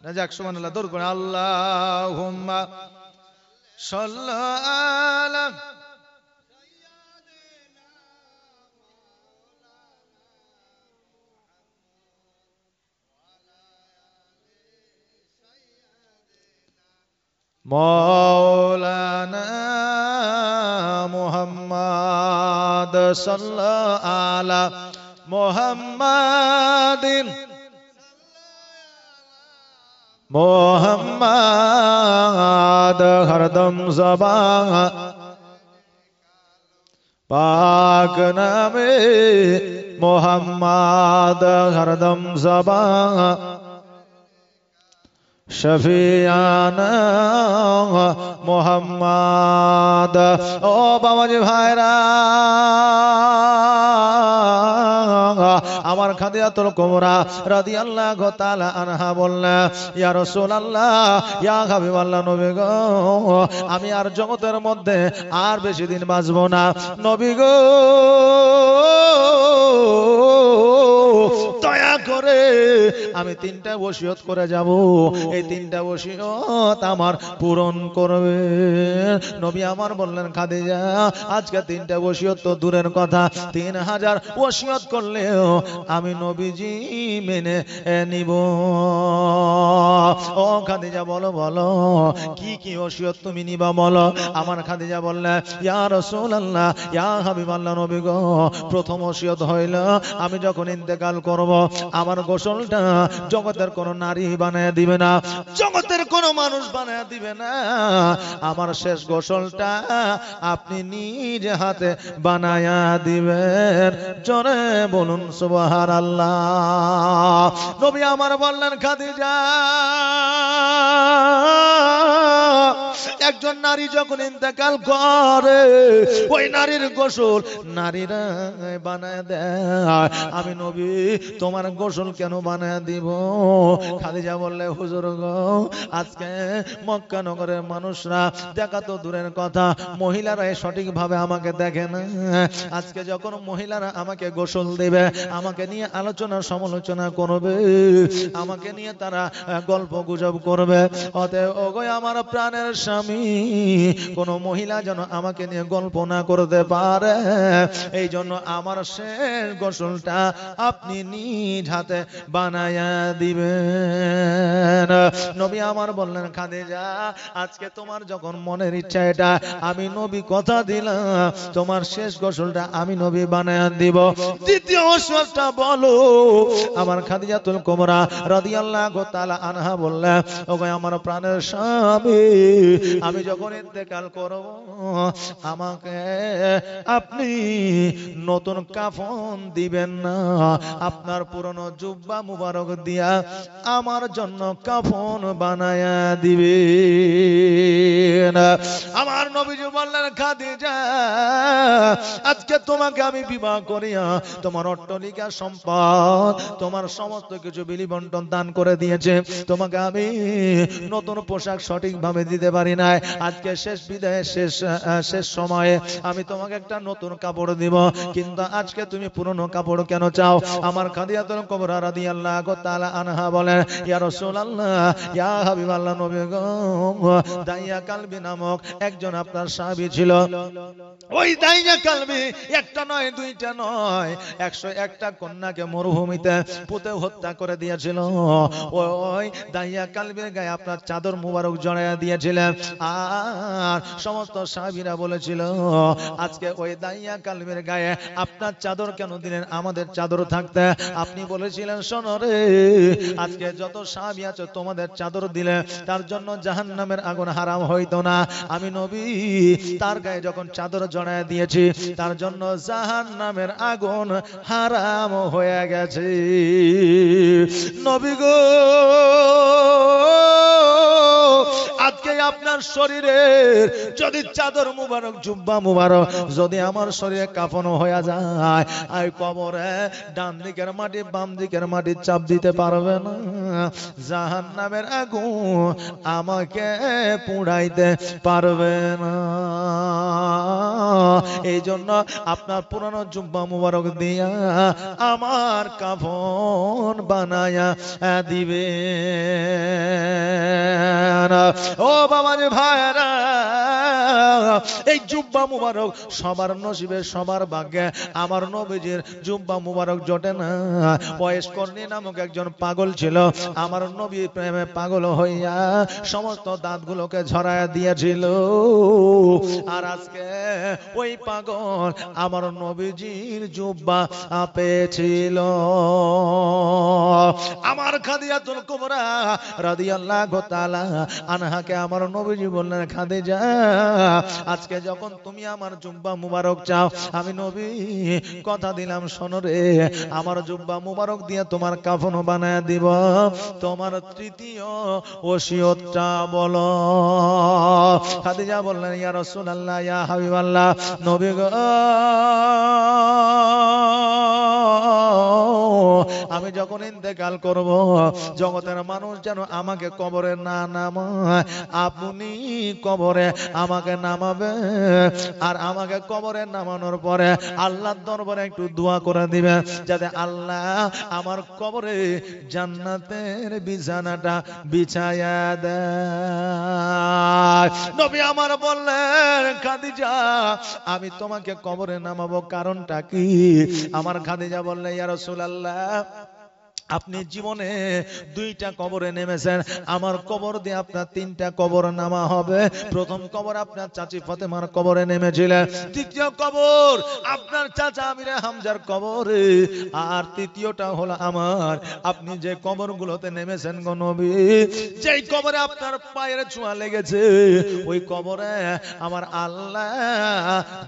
না যাক, সুবহানাল্লাহ, দরুদ পড়ে আল্লাহুম্মা সাল্লি আলা মাওলানা মুহাম্মদ সাল্লি আলা মুহাম্মাদিন मोहम्मद हरदम ज़बान पाक नामे मोहम्मद हरदम ज़बान शफियाना मोहम्मद। ओ बाबाजी भाईरा, আমার খাদিজাতুল কুবরা রাদিয়াল্লাহু তাআলা আনহা বললেন, ইয়া রাসূলুল্লাহ, ইয়া হাবিবাল্লাহ, নবী গো, আমি আর জগতের মধ্যে আর বেশি দিন বাঁচবো না। নবী গো, দয়া করে আমি 3টা ওসিয়ত করে যাব, এই 3টা ওসিয়ত আমার পূরণ করবে। নবী আমার বললেন, খাদিজা, আজকে 3টা ওসিয়ত তো দূরের কথা, 3000 ওসিয়ত করলেও আমি নবীজি মেনে নিব। ও খাদিজা, বলো বলো কি কি ওসিয়ত তুমি নিবা বলো। আমার খাদিজা বললেন, ইয়া রাসূলুল্লাহ, ইয়া হাবিবাল্লাহ, নবী গো, প্রথম ওসিয়ত হইল আমি যখন ইন্তেকাল করব, আমার গোসলটা জগতের কোন নারী বানায় দিবে না, জগতের কোন মানুষ বানায় দিবে না। আমার শেষ গোসলটা আপনি নিজ হাতে বানায়া দিবেন। জোরে বলুন সুবহানাল্লাহ। নবী আমার বললেন, খাদিজা, একজন নারী যখন ইন্তেকাল করে, ওই নারীর গোসল নারীরা বানায় দেয়, আমি নবী তোমার গোসল কেন বানায় দিব? খাদিজা বললে, হুজুর গো, আজকে মক্কা নগরের মানুষরা, দেখা তো দূরের কথা, মহিলারা সঠিকভাবে আমাকে দেখে না। আজকে যখন মহিলারা আমাকে গোসল দেবে, আমাকে নিয়ে আলোচনা সমালোচনা করবে, আমাকে নিয়ে তারা গল্প গুজব করবে। অতএব ওগো আমার প্রাণের স্বামী, কোন মহিলা যেন আমাকে নিয়ে গল্প না করতে পারে, এই জন্য আমার শেষ গোসলটা আপনি নিজ হাতে বানায়া দিবেন। নবী আমার বললেন, খাদিজা, আজকে তোমার যখন মনের ইচ্ছা এটা, আমি নবী কথা দিলাম, তোমার শেষ গোসলটা আমি নবী বানায়া দিব। দ্বিতীয় ওসিয়তটা বলো। আমার খাদিজাতুল কুবরা রাদিয়াল্লাহু তাআলা আনহা বললেন, ওগো আমার প্রাণের স্বামী, আমি যখন ইন্তেকাল করব, আমাকে আপনি নতুন কাফন দিবেন না, আপনার পুরনো জুব্বা মুবারক দিয়া আমার জন্য কাফন বানায়া দিবেন। আমার নবীজি বললেন, খাদিজা, আজকে তোমাকে আমি বিবাহ করিয়া তোমার অট্টালিকা সম্পদ, তোমার সমস্ত কিছু বিলি বন্টন দান করে দিয়েছে, তোমাকে আমি নতুন পোশাক সঠিকভাবে দিতে পারি নাই। আজকে শেষ বিদায়, শেষ সময়ে আমি তোমাকে একটা নতুন কাপড় দিব, কিন্তু আজকে তুমি পুরনো কাপড় কেন চাও? আমার খাদিজাতুল কুবরা রাদিয়াল্লাহু তাআলা আনহা বলেন, ইয়া রাসূলুল্লাহ, ইয়া হাবিবাল্লাহ, নবী গো, দাইয়া কালবি নামক একজন আপনার সাহাবী ছিল। ওই দাইয়া কালবি একটা নয়, দুইটা নয়, 101টা কন্যাকে মরুভূমিতে পুঁতে হত্যা করে দিয়েছিল। ওই দাইয়া কালবির গায়ে আপনার চাদর মুবারক জড়াইয়া দিয়েছিলেন। আর সমস্ত সাহাবীরা বলেছিল আজকে ওই দাইয়া কালবের গায়ে আপনার চাদর কেন দিলেন, আমাদের চাদর থাকতে। আপনি বলেছিলেন শোনো রে, আজকে যত সাহাবী আছে তোমাদের চাদর দিলে তার জন্য জাহান্নামের আগুন হারাম হইতো না। আমি নবী তার গায়ে যখন চাদর জড়ায় দিয়েছি তার জন্য জাহান্নামের আগুন হারাম হয়ে গেছে। নবী গো, আজকে আপনার শরীরের যদি চাদর মুবারক জুব্বা মুবারক যদি আমার শরীরে কাফন হয়ে যায়, আর কবরে ডান দিকের মাটি বাম দিকের মাটি চাপ দিতে পারবে না, জাহান্নামের আগুন আমাকে পুড়াইতে পারবে না। এই জন্য আপনার পুরানো জুব্বা মুবারক দিয়া আমার কাফন বানায়া দিবে। ও বাবাজি ভাইরা, এই জুব্বা মুবারক সবার নসিবে সবার ভাগ্যে আমার নবীজির জুব্বা মুবারক জোটে না। বয়স কর্ণী নামক একজন পাগল ছিল, আমার নবী প্রেমে পাগল হইয়া সমস্ত দাঁতগুলোকে ঝরায়া দিয়েছিল। আর আজকে ওই পাগল আমার নবীজির জুব্বা পেয়েছিল। আমার খাদিজাতুল কুবরা রাদিয়াল্লাহু তাআলা আনহাকে আমার নবীজি বললেন, খাদিজা আজকে যখন তুমি আমার জুব্বা মুবারক চাও, আমি নবী কথা দিলাম শোনো রে, আমার জুব্বা মুবারক দিয়ে তোমার কাফন বানায় দিব। তোমার তৃতীয় ওসিয়তটা বলো। খাদিজা বললেন, ইয়া রাসূলুল্লাহ, ইয়া হাবিবাল্লাহ, নবী গো, আমি যখন ইন্তেকাল করব জগতের মানুষ যেন আমাকে কবরে না নামায়, আপনি কবরে আমাকে নামাবে। আর আমাকে কবরে নামানোর পরে আল্লাহর দরবারে একটু দোয়া করে দিবে যাতে আল্লাহ আমার কবরে জান্নাতের বিছানাটা বিছায়া দেয়। নবী আমার বললেন, খাদিজা আমি তোমাকে কবরে নামাবো, কারণটা কি? আমার খাদিজা বললেন, ইয়া রাসূলুল্লাহ, আপনি জীবনে দুইটা কবরে নেমেছেন, আমার কবর দিয়ে আপনার তিনটা কবর নামা হবে। প্রথম কবর আপনার চাচি ফাতেমার কবরে নেমেছিলেন, দ্বিতীয় কবর আপনার চাচা আমিরে হামজার কবরে, আর তৃতীয়টা হলো আমার। আপনি যে কবরগুলোতে নেমেছেন গো নবী, যেই কবরে আপনার পায়ের ছোঁয়া লেগেছে ওই কবরে আমার আল্লাহ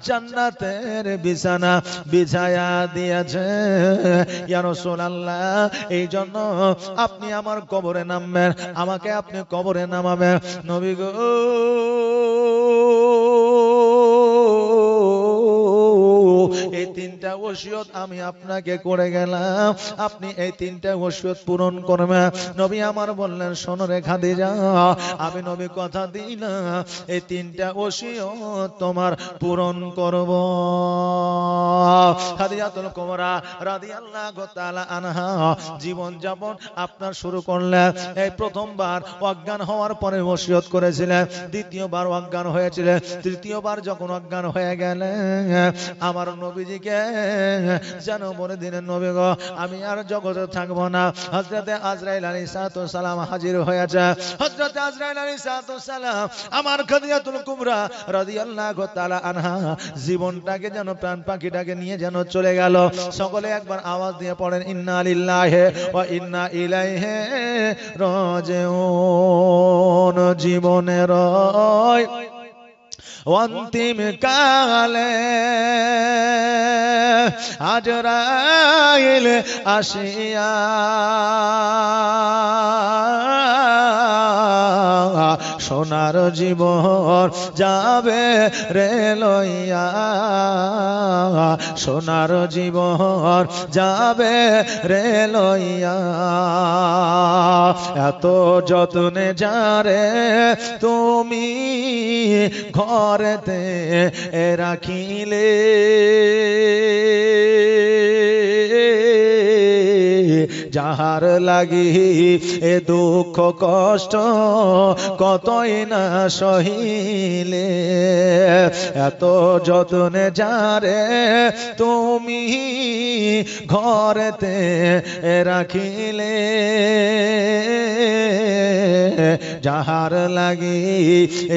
জান্নাতের বিছানা বিছায়া দিয়েছে। ইয়া রাসূলুল্লাহ, এই জন্য আপনি আমার কবরে নামবেন, আমাকে আপনি কবরে নামাবেন। নবী গো, এই তিনটা ওসিয়ত আমি আপনাকে করে গেলাম, আপনি এই তিনটা ওসিয়ত পূরণ করবেন। নবী আমার বললেন, শোনো রে খাদিজা, আমি নবী কথা দিই না, এই তিনটা ওসিয়ত তোমার পূরণ করব। খাদিজাতুল কুবরা রাদিয়াল্লাহু তাআলা আনহা জীবন যাপন আপনার শুরু করলেন। এই প্রথমবার অজ্ঞান হওয়ার পরে ওসিয়ত করেছিলেন, দ্বিতীয়বার অজ্ঞান হয়েছিলেন, তৃতীয়বার যখন অজ্ঞান হয়ে গেলেন আমার নবীজিকে যেন বলে দিলেন, নবী গো, আমি আর জগতে থাকবো না। হযরতে আজরাইল আলাইহিস সালাম হাজির হয়েছে। হযরতে আজরাইল আলাইহিস সালাম আমার খাদিজাতুল কুবরা রাদিয়াল্লাহু তাআলা আনহা জীবনটাকে যেন প্রাণ পাখিটাকে নিয়ে যেন চলে গেল। সকলে একবার আওয়াজ দিয়ে পড়েন, ইন্না লিল্লাহি ওয়া ইন্না ইলাইহি রাজিউন। জীবনের অন্তিম কালে আজরাইল আসিয়া সোনার জীবন যাবে রে লইয়া, সোনার জীবন যাবে রে লইয়া। এত যত্নে যারে তুমি ঘরেতে রাখিলে, যাহার লাগি এ দুঃখ কষ্ট কতই না সহিলে, এত যত্নে যারে তুমি ঘরেতে রাখিলে, যাহার লাগি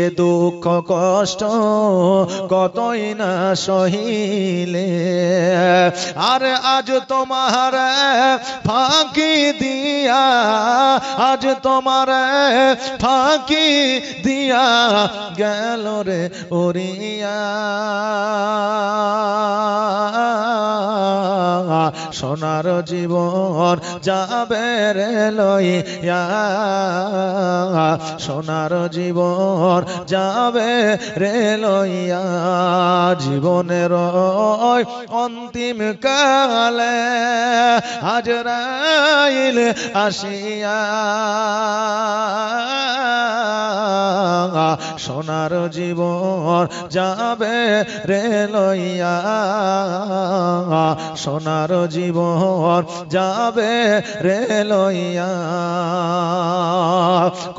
এ দুঃখ কষ্ট কতই না সহিলে, আর আজ তোমার ফাঁকি দিয়া, আজ তোমার ফাঁকি দিয়া গেল রে ওরিয়া, সোনার জীবন যাবে রে লইয়া, সোনার জীবন যাবে রে লইয়া, জীবনের অন্তিম কালে আজরাইল আসিয়া, সোনার জীবন যাবে রে লইয়া, সোনার জীবন যাবে রে লইয়া,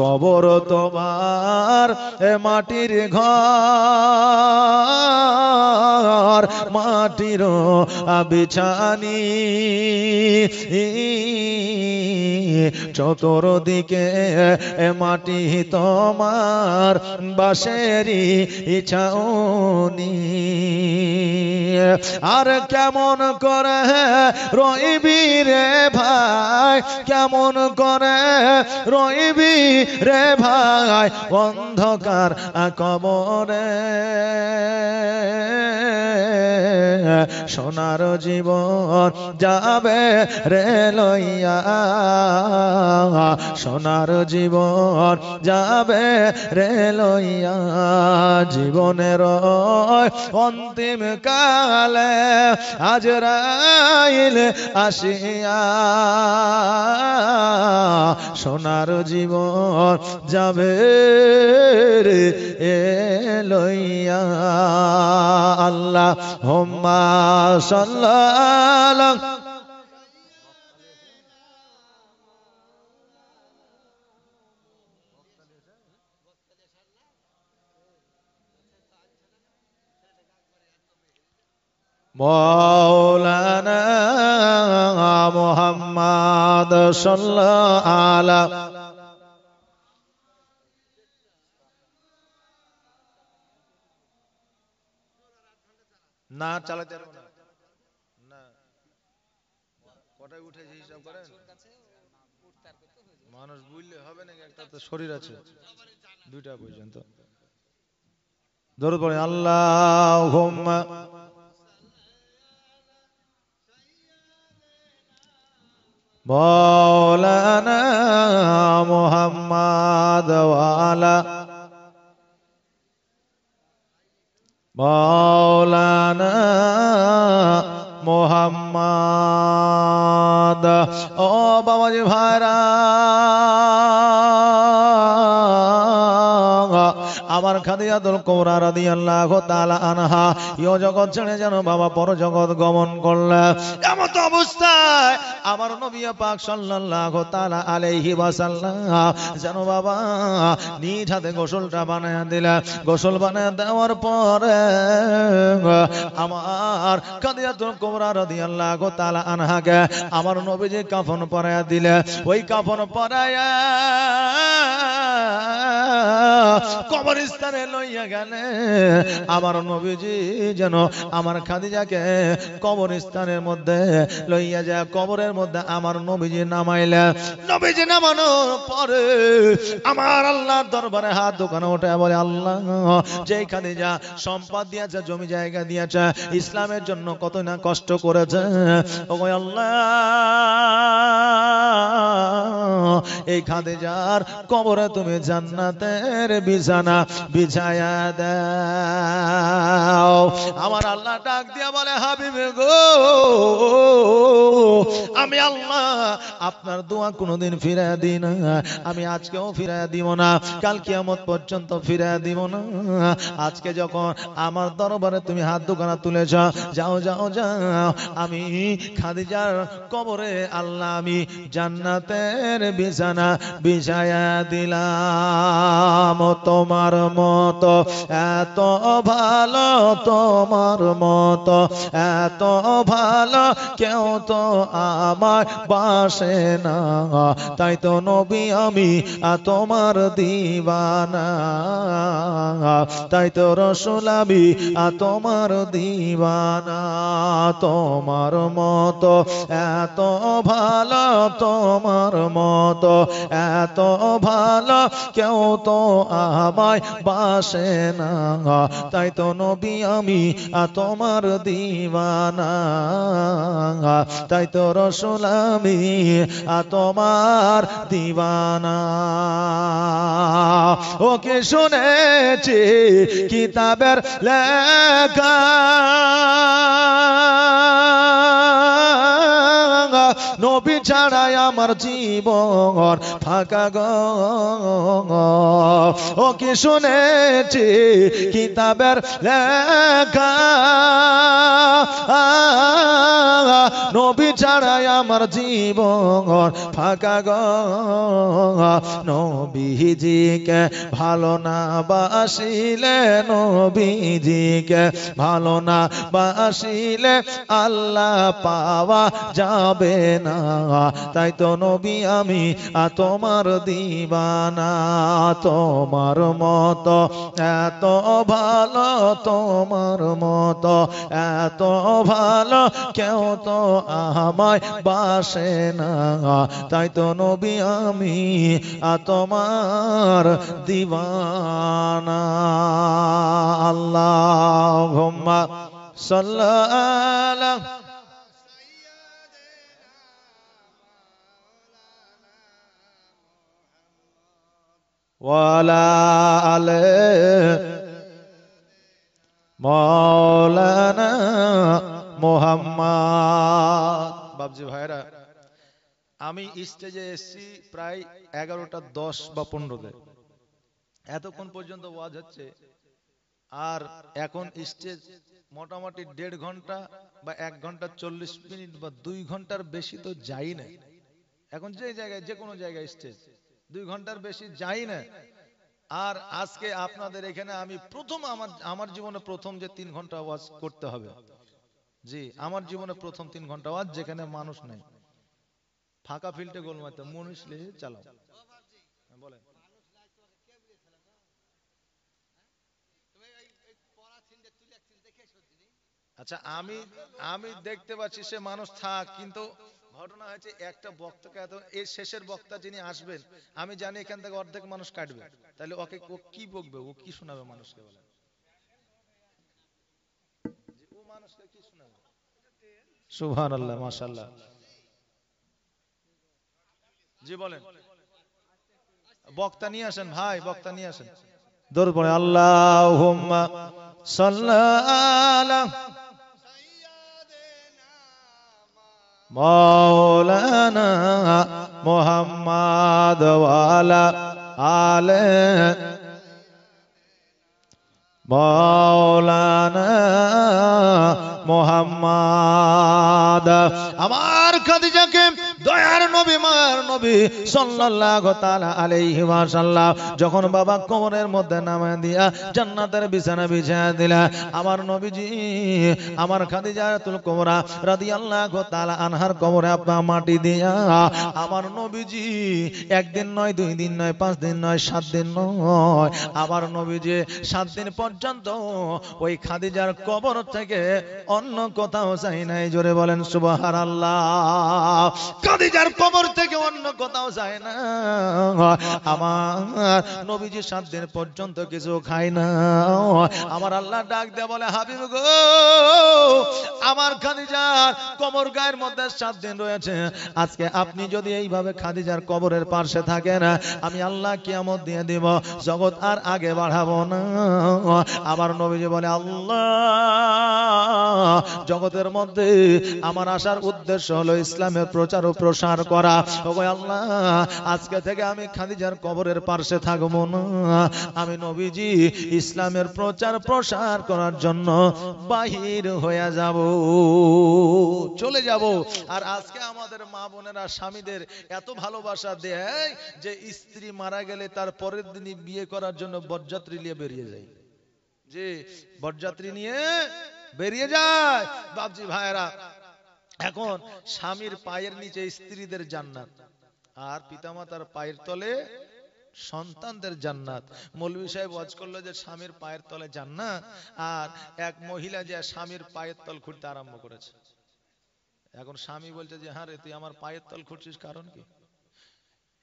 কবর তোমার মাটির ঘর, মাটির বিছানি, চতুর্দিকে মাটি তোমার বাঁশেরই ছাউনি, আর কেমন করে রইবি রে ভাই, কেমন করে রইবি রে ভাই অন্ধকার কবরে, সোনার জীবন যাবে রে লইয়া, সোনার জীবন যাবে রে লইয়া, জীবনের অন্তিম কালে আজরাইল আসিয়া, সোনার জীবন যাবে রে লইয়া। আল্লাহ হুম্মা সাল্লাল্লাহু মৌলানা মুহাম্মদ সাল্লাল্লাহু আলাইহি না চালাতে পারবো না, কটায় উঠেছে হিসাব করেন, মানুষ বুঝলে হবে নাকি, একটা তো শরীর আছে, 2টা পর্যন্ত দরুদ পড়ে আল্লাহুম্মা মৌলানা মুহাম্মদ ওয়ালা মৌলানা মুহাম্মদ। ও বাবাজি ভাইরা, আমার খাদিজাতুল কুবরা রাদিয়াল্লাহু তাআলা আনহা ইহ জগৎ ছেড়ে যেন বাবা পর জগৎ গমন করলেন, এমন অবস্থায় আমার নবী পাক সাল্লাল্লাহু তাআলা আলাইহি ওয়াসাল্লাম যেন বাবা নিজ হাতে গোসলটা বানায় দিলেন। গোসল বানায় দেওয়ার পরে আমার খাদিজাতুল কুবরা রাদিয়াল্লাহু তাআলা আনহাকে আমার নবীজি কাফন পরায়া দিলেন। ওই কাফন পরায়া কবরস্থানে লইয়া গেলে আমার নবীজি যেন আমার খাদিজাকে কবরস্থানের মধ্যে লইয়া যায়, কবরের মধ্যে আমার নবীজি নামাইলেন। নবীজি নামানোর পরে আমার আল্লাহর দরবারে হাত দোকানে ওঠে বলে, আল্লাহ যেই খাদিজা সম্পদ দিয়েছে, জমি জায়গা দিয়েছে, ইসলামের জন্য কত না কষ্ট করেছে, ওগো আল্লাহ এই খাদিজার কবরে তুমি জান্নাতের বিছানা বিছায়া দাও। আমার আল্লাহ ডাক দিয়া বলে, হাবিবে গো, আমি আল্লাহ আপনার দোয়া কোনোদিন ফিরাইয়া দিই না, আমি আজকেও ফিরাইয়া দিব না, কাল কিয়ামত পর্যন্ত ফিরাইয়া দিব না। আজকে যখন আমার দরবারে তুমি হাত দুখানা তুলেছ, যাও যাও যাও, আমি খাদিজার কবরে আল্লাহ আমি জান্নাতের বিছানা বিছায়া দিলাম। পেলাম তোমার মতো এত ভালো, তোমার মতো এত ভালো কেউ তো আমায় বাসে না, তাই তো নবী আমি তোমার দিওয়ানা, তাই তো রসুল আমি তোমার দিওয়ানা। তোমার মতো এত ভালো, তোমার মতো এত ভালো কেউ তো আমায় বাসে না, তাই তো নবী আমি তোমার দিওয়ানা, তাই তো রসুল আমি তোমার দিওয়ানা। ওকে শুনেছি কিতাবের লেখা, নবী ছাড়াই আমার জীবন ফাঁকা গো। ও কি শুনেছি কিতাবের লেখা, নবী ছাড়াই আমার জীবন ফাঁকা গো। নবীজিকে ভালো না বাসিলে, নবীজিকে ভালো না বাসিলে আল্লাহ পাওয়া যাবে না, তাই তো নবী আমি তোমার দিওয়ানা। তোমার মতো এত ভালো, তোমার মতো এত ভালো কেউ তো আমায় বাসে না, তাই তো নবী আমি তোমার দিওয়ানা। আল্লাহুম্মা সাল্লি ওয়ালা আলে মাওলানা মুহাম্মদ। বাবজি ভাইরা, আমি স্টেজে এসেছি প্রায় 11:10 বা 15-তে, এতক্ষণ পর্যন্ত ওয়াজ হচ্ছে, আর এখন স্টেজ মোটামুটি 1.5 ঘন্টা বা 1 ঘন্টা 40 মিনিট বা 2 ঘন্টার বেশি তো যাই না। এখন যে জায়গায় যে কোনো জায়গায় স্টেজ 2 ঘন্টার বেশি যাই না। আর আজকে আপনাদের এখানে আমি প্রথম, আমার জীবনে প্রথম যে 3 ঘন্টা ওয়াজ করতে হবে। জি, আমার জীবনে প্রথম 3 ঘন্টা ওয়াজ, যেখানে মানুষ নেই, ফাঁকা ফিল্ডে গোল মারতে মানুষ নিয়ে চালাও। বলেন। আচ্ছা, আমি দেখতে পাচ্ছি সে মানুষ থাক, কিন্তু ঘটনা হয়েছে একটা বক্তাকে এত, এই শেষের বক্তা যিনি আসবেন, আমি জানি এখান থেকে অর্ধেক মানুষ কাটবে, তাহলে ওকে ও কি বকবে, ও কি শোনাবে মানুষকে? বলে ও মানুষকে কি শোনাবে? সুবহানাল্লাহ, মাশাআল্লাহ। জি বলেন। বক্তা নিয়ে আসেন ভাই, বক্তা নিয়ে আসেন। দরুদ পড়ে আল্লাহুম্মা সাল্লি আলা মাওলানা মুহাম্মাদ ওয়া আলা আলে মাওলানা মুহাম্মাদ। আমার খাদিজাকে দয়ার নবী, মার নবী সাল্লাল্লাহু তাআলা আলাইহি ওয়াসাল্লাম যখন বাবা কবরের মধ্যে নামায় দিয়া জান্নাতের বিছানা বিছায়া দিলা, আমার নবীজি আমার খাদিজাতুল কুবরা রাদিয়াল্লাহু তাআলা আনহার কবরে আপনা মাটি দিয়া, আমার নবীজি একদিন নয়, 2 দিন নয়, 5 দিন নয়, 7 দিন নয়, আমার নবীজি 7 দিন পর্যন্ত ওই খাদিজার কবর থেকে অন্য কোথাও যাই নাই। জোরে বলেন সুবহানাল্লাহ। খাদিজার কবর থেকে অন্য কোথাও যায় না। আমার নবীজি 7 দিন পর্যন্ত কিছু খায় না। আমার আল্লাহ ডাক দেয়া বলে, হাবিব গো, আমার খাদিজার কবর গায়ের মধ্যে 7 দিন রয়েছে, আজকে আপনি যদি এইভাবে খাদিজার কবরের পাশে থাকেন, আমি আল্লাহ কিয়ামত দিয়ে দিব, জগৎ আর আগে বাড়াবো না। আমার নবীজি বলে, আল্লাহ, জগতের মধ্যে আমার আসার উদ্দেশ্য হলো ইসলামের প্রচার ও প্রসার করা। ওগো আল্লাহ, আজকে থেকে আমি খাদিজার কবরের পাশে থাকবো না, আমি নবীজি ইসলামের প্রচার প্রসার করার জন্য বাহির হয়ে যাব, চলে যাব। আর আজকে আমাদের মা বোনেরা স্বামীদের এত ভালোবাসা দেয় যে স্ত্রী মারা গেলে তার পরের দিনই বিয়ে করার জন্য বরযাত্রী নিয়ে বেরিয়ে যায়, যে বরযাত্রী নিয়ে বেরিয়ে যায়। বাপজি ভাইরা, এখন স্বামীর পায়ের নিচে স্ত্রীদের জান্নাত, আর পিতামাতার পায়ের তলে সন্তানদের জান্নাত। মৌলভী সাহেব ওয়াজ করলো যে স্বামীর পায়ের তলে জান্নাত, আর এক মহিলা যে স্বামীর পায়ের তল খুঁড়তে আরম্ভ করেছে। এখন স্বামী বলছে যে হ্যাঁ রে, তুই আমার পায়ের তল খুঁড়ছিস, কারণ কি?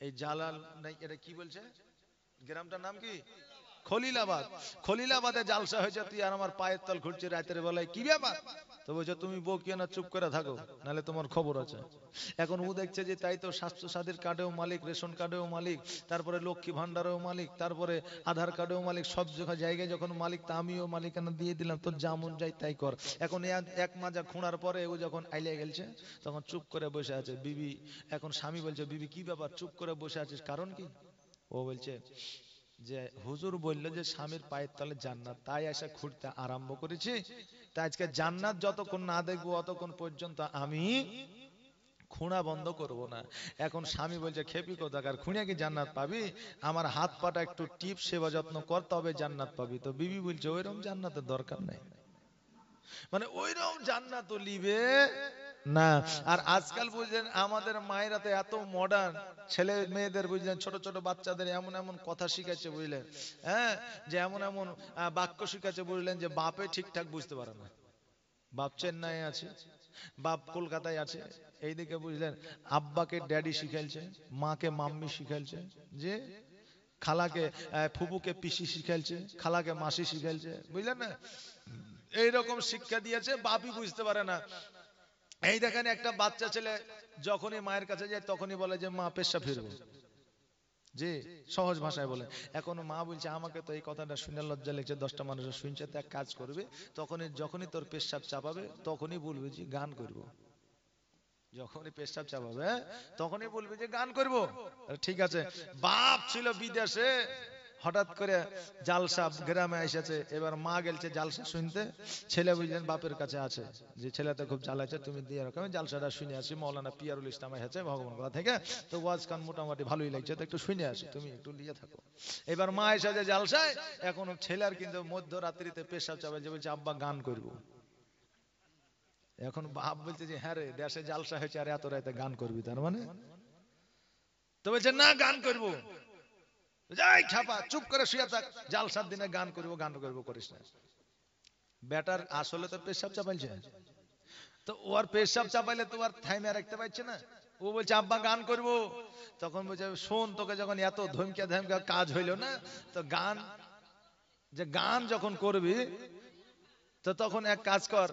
এই জালাল নাই, এটা কি বলছে, গ্রামটার নাম কি? খলিলাবাদ। খলিলাবাদে জালসা হয়েছে, তুই আর আমার পায়ের তল খুঁড়ছিস রাতের বেলায়, কি ব্যাপার? তো বলছে তুমি বকিও না, চুপ করে থাকো, নাহলে তোমার খবর আছে। এখন ও দেখছে যে তাই তো, স্বাস্থ্য সাথীর কার্ডেও মালিক, রেশন কার্ডেও মালিক, তারপরে লক্ষ্মী ভান্ডারেও মালিক, তারপরে আধার কার্ডেও মালিক, সব জায়গায় যখন মালিক, তা আমিও মালিকানা দিয়ে দিলাম, তোর যেমন যাই তাই কর। এখন এক মাজা খুঁড়ার পরে ও যখন আইলে গেলছে, তখন চুপ করে বসে আছে বিবি। এখন স্বামী বলছে, বিবি কি ব্যাপার, চুপ করে বসে আছিস, কারণ কি? ও বলছে যে হুজুর বললো যে স্বামীর পায়ের তলে জান্নাত, তাই এসে খুঁড়তে আরম্ভ করেছি। তাই আজকে জান্নাত যতক্ষণ না দেখবো অতক্ষণ পর্যন্ত আমি খুঁড়া বন্ধ করব না। এখন স্বামী বলছে, খেপি কোথাকার, খুঁড়ে কি জান্নাত পাবি? আমার হাত পাটা একটু টিপ সেবা যত্ন কর, তবে জান্নাত পাবি। তো বিবি বলছে ওইরকম জান্নাতের দরকার নেই, মানে ওইরকম জান্নাত তো লিবে না। আর আজকাল বুঝলেন আমাদের মায়েরা তো এত মডার্ন, ছেলে মেয়েদের বুঝলেন, ছোট ছোট বাচ্চাদের এমন এমন কথা শিখাচ্ছে বুঝলেন, হ্যাঁ, যে এমন এমন বাক্য শিখাচ্ছে বুঝলেন, যে বাপে ঠিকঠাক বুঝতে পারে না। বাপ চেন্নাই আছে, বাপ কলকাতায় আছে, এইদিকে বুঝলেন আব্বাকে ড্যাডি শিখাইছে, মাকে মাম্মি শিখাইছে, যে খালাকে ফুপুকে পিসি শিখাইছে, খালাকে মাসি শিখাইছে, বুঝলেন না? এইরকম শিক্ষা দিয়েছে, বাপই বুঝতে পারে না। এই দেখেন একটা বাচ্চা ছেলে যখনই মায়ের কাছে যায় তখনই বলে যে মা পেশাব ফিরবো, যে সহজ ভাষায় বলে। এখন মা বলছে আমাকে তো এই কথাটা শুনে লজ্জা লেগেছে, 10টা মানুষের শুনছে, তো এক কাজ করবে, যখনই তোর পেশাব চাপাবে তখনই বলবে যে গান করব। যখনই পেশাব চাপাবে তখনই বলবে যে গান করব। ঠিক আছে, বাপ ছিল বিদেশে, হঠাৎ করে জালসা গ্রামে এসেছে, এবার মা গেলছে জালসা শুনতে, ছেলে বুঝলেন বাপের কাছে আছে, যে ছেলেটা খুব জ্বালাচ্ছে, তুমি দিয়ে রাখো, আমি জালসাটা শুনে আসি, মৌলানা পিয়ারুল ইসলাম এসেছে ভগবান কথা থেকে, তো ওয়াজ কান মোটামুটি ভালোই লাগছে, তো একটু শুনে আসি, তুমি একটু নিয়ে থাকো। এবার মা এসেছে জালসায়, এখন ছেলের কিন্তু মধ্যরাত্রিতে পেশাব চাপে, যে বলছে আব্বা গান করবো। এখন বাপ বলছে যে হ্যাঁ রে, দেশে জালসা হয়েছে আর এত রাতে গান করবি, তার মানে? তো বলছে না, গান করবো। যাই ছাপা, চুপ করে শুয়ে থাক, জালসার দিনে গান করবো, গান করবো করিস না। বেটার আসলে তো পেশাব চাপাইছে, তো ওর পেশাব চাপাইলে তো আর থাইমে রাখতে পারছে না। ও বলছে আব্বা গান করব। তখন বলছে শোন, তোকে যখন এত ধমকে ধমকে কাজ হইলো না, তো গান যখন করবি, তো তখন এক কাজ কর,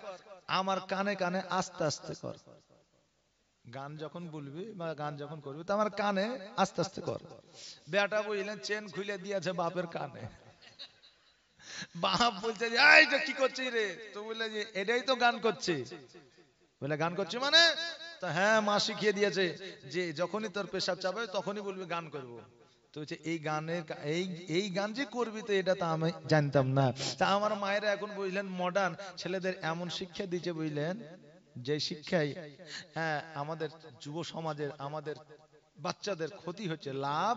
আমার কানে কানে আস্তে আস্তে কর। গান যখন বলবি বা গান যখন করবি, তো আমার কানে আস্তে আস্তে কর। বেটা বুঝলেন চেন খুলে দিয়েছে বাপের কানে। বাপ বলছে যে এইটা কি করছিস রে? তো বললে যে এটাই তো গান করছে। বলে গান করছি মানে? তো হ্যাঁ, মা শিখিয়ে দিয়েছে যে যখনই তোর পেশাব চাপে তখনই বলবি গান করব। তো হচ্ছে এই গানের এই গান যে করবি, তো এটা তো আমি জানতাম না। তা আমার মায়েরা এখন বুঝলেন মডার্ন, ছেলেদের এমন শিক্ষা দিচ্ছে বুঝলেন, যে শিক্ষায় হ্যাঁ আমাদের যুব সমাজের, আমাদের বাচ্চাদের ক্ষতি হচ্ছে, লাভ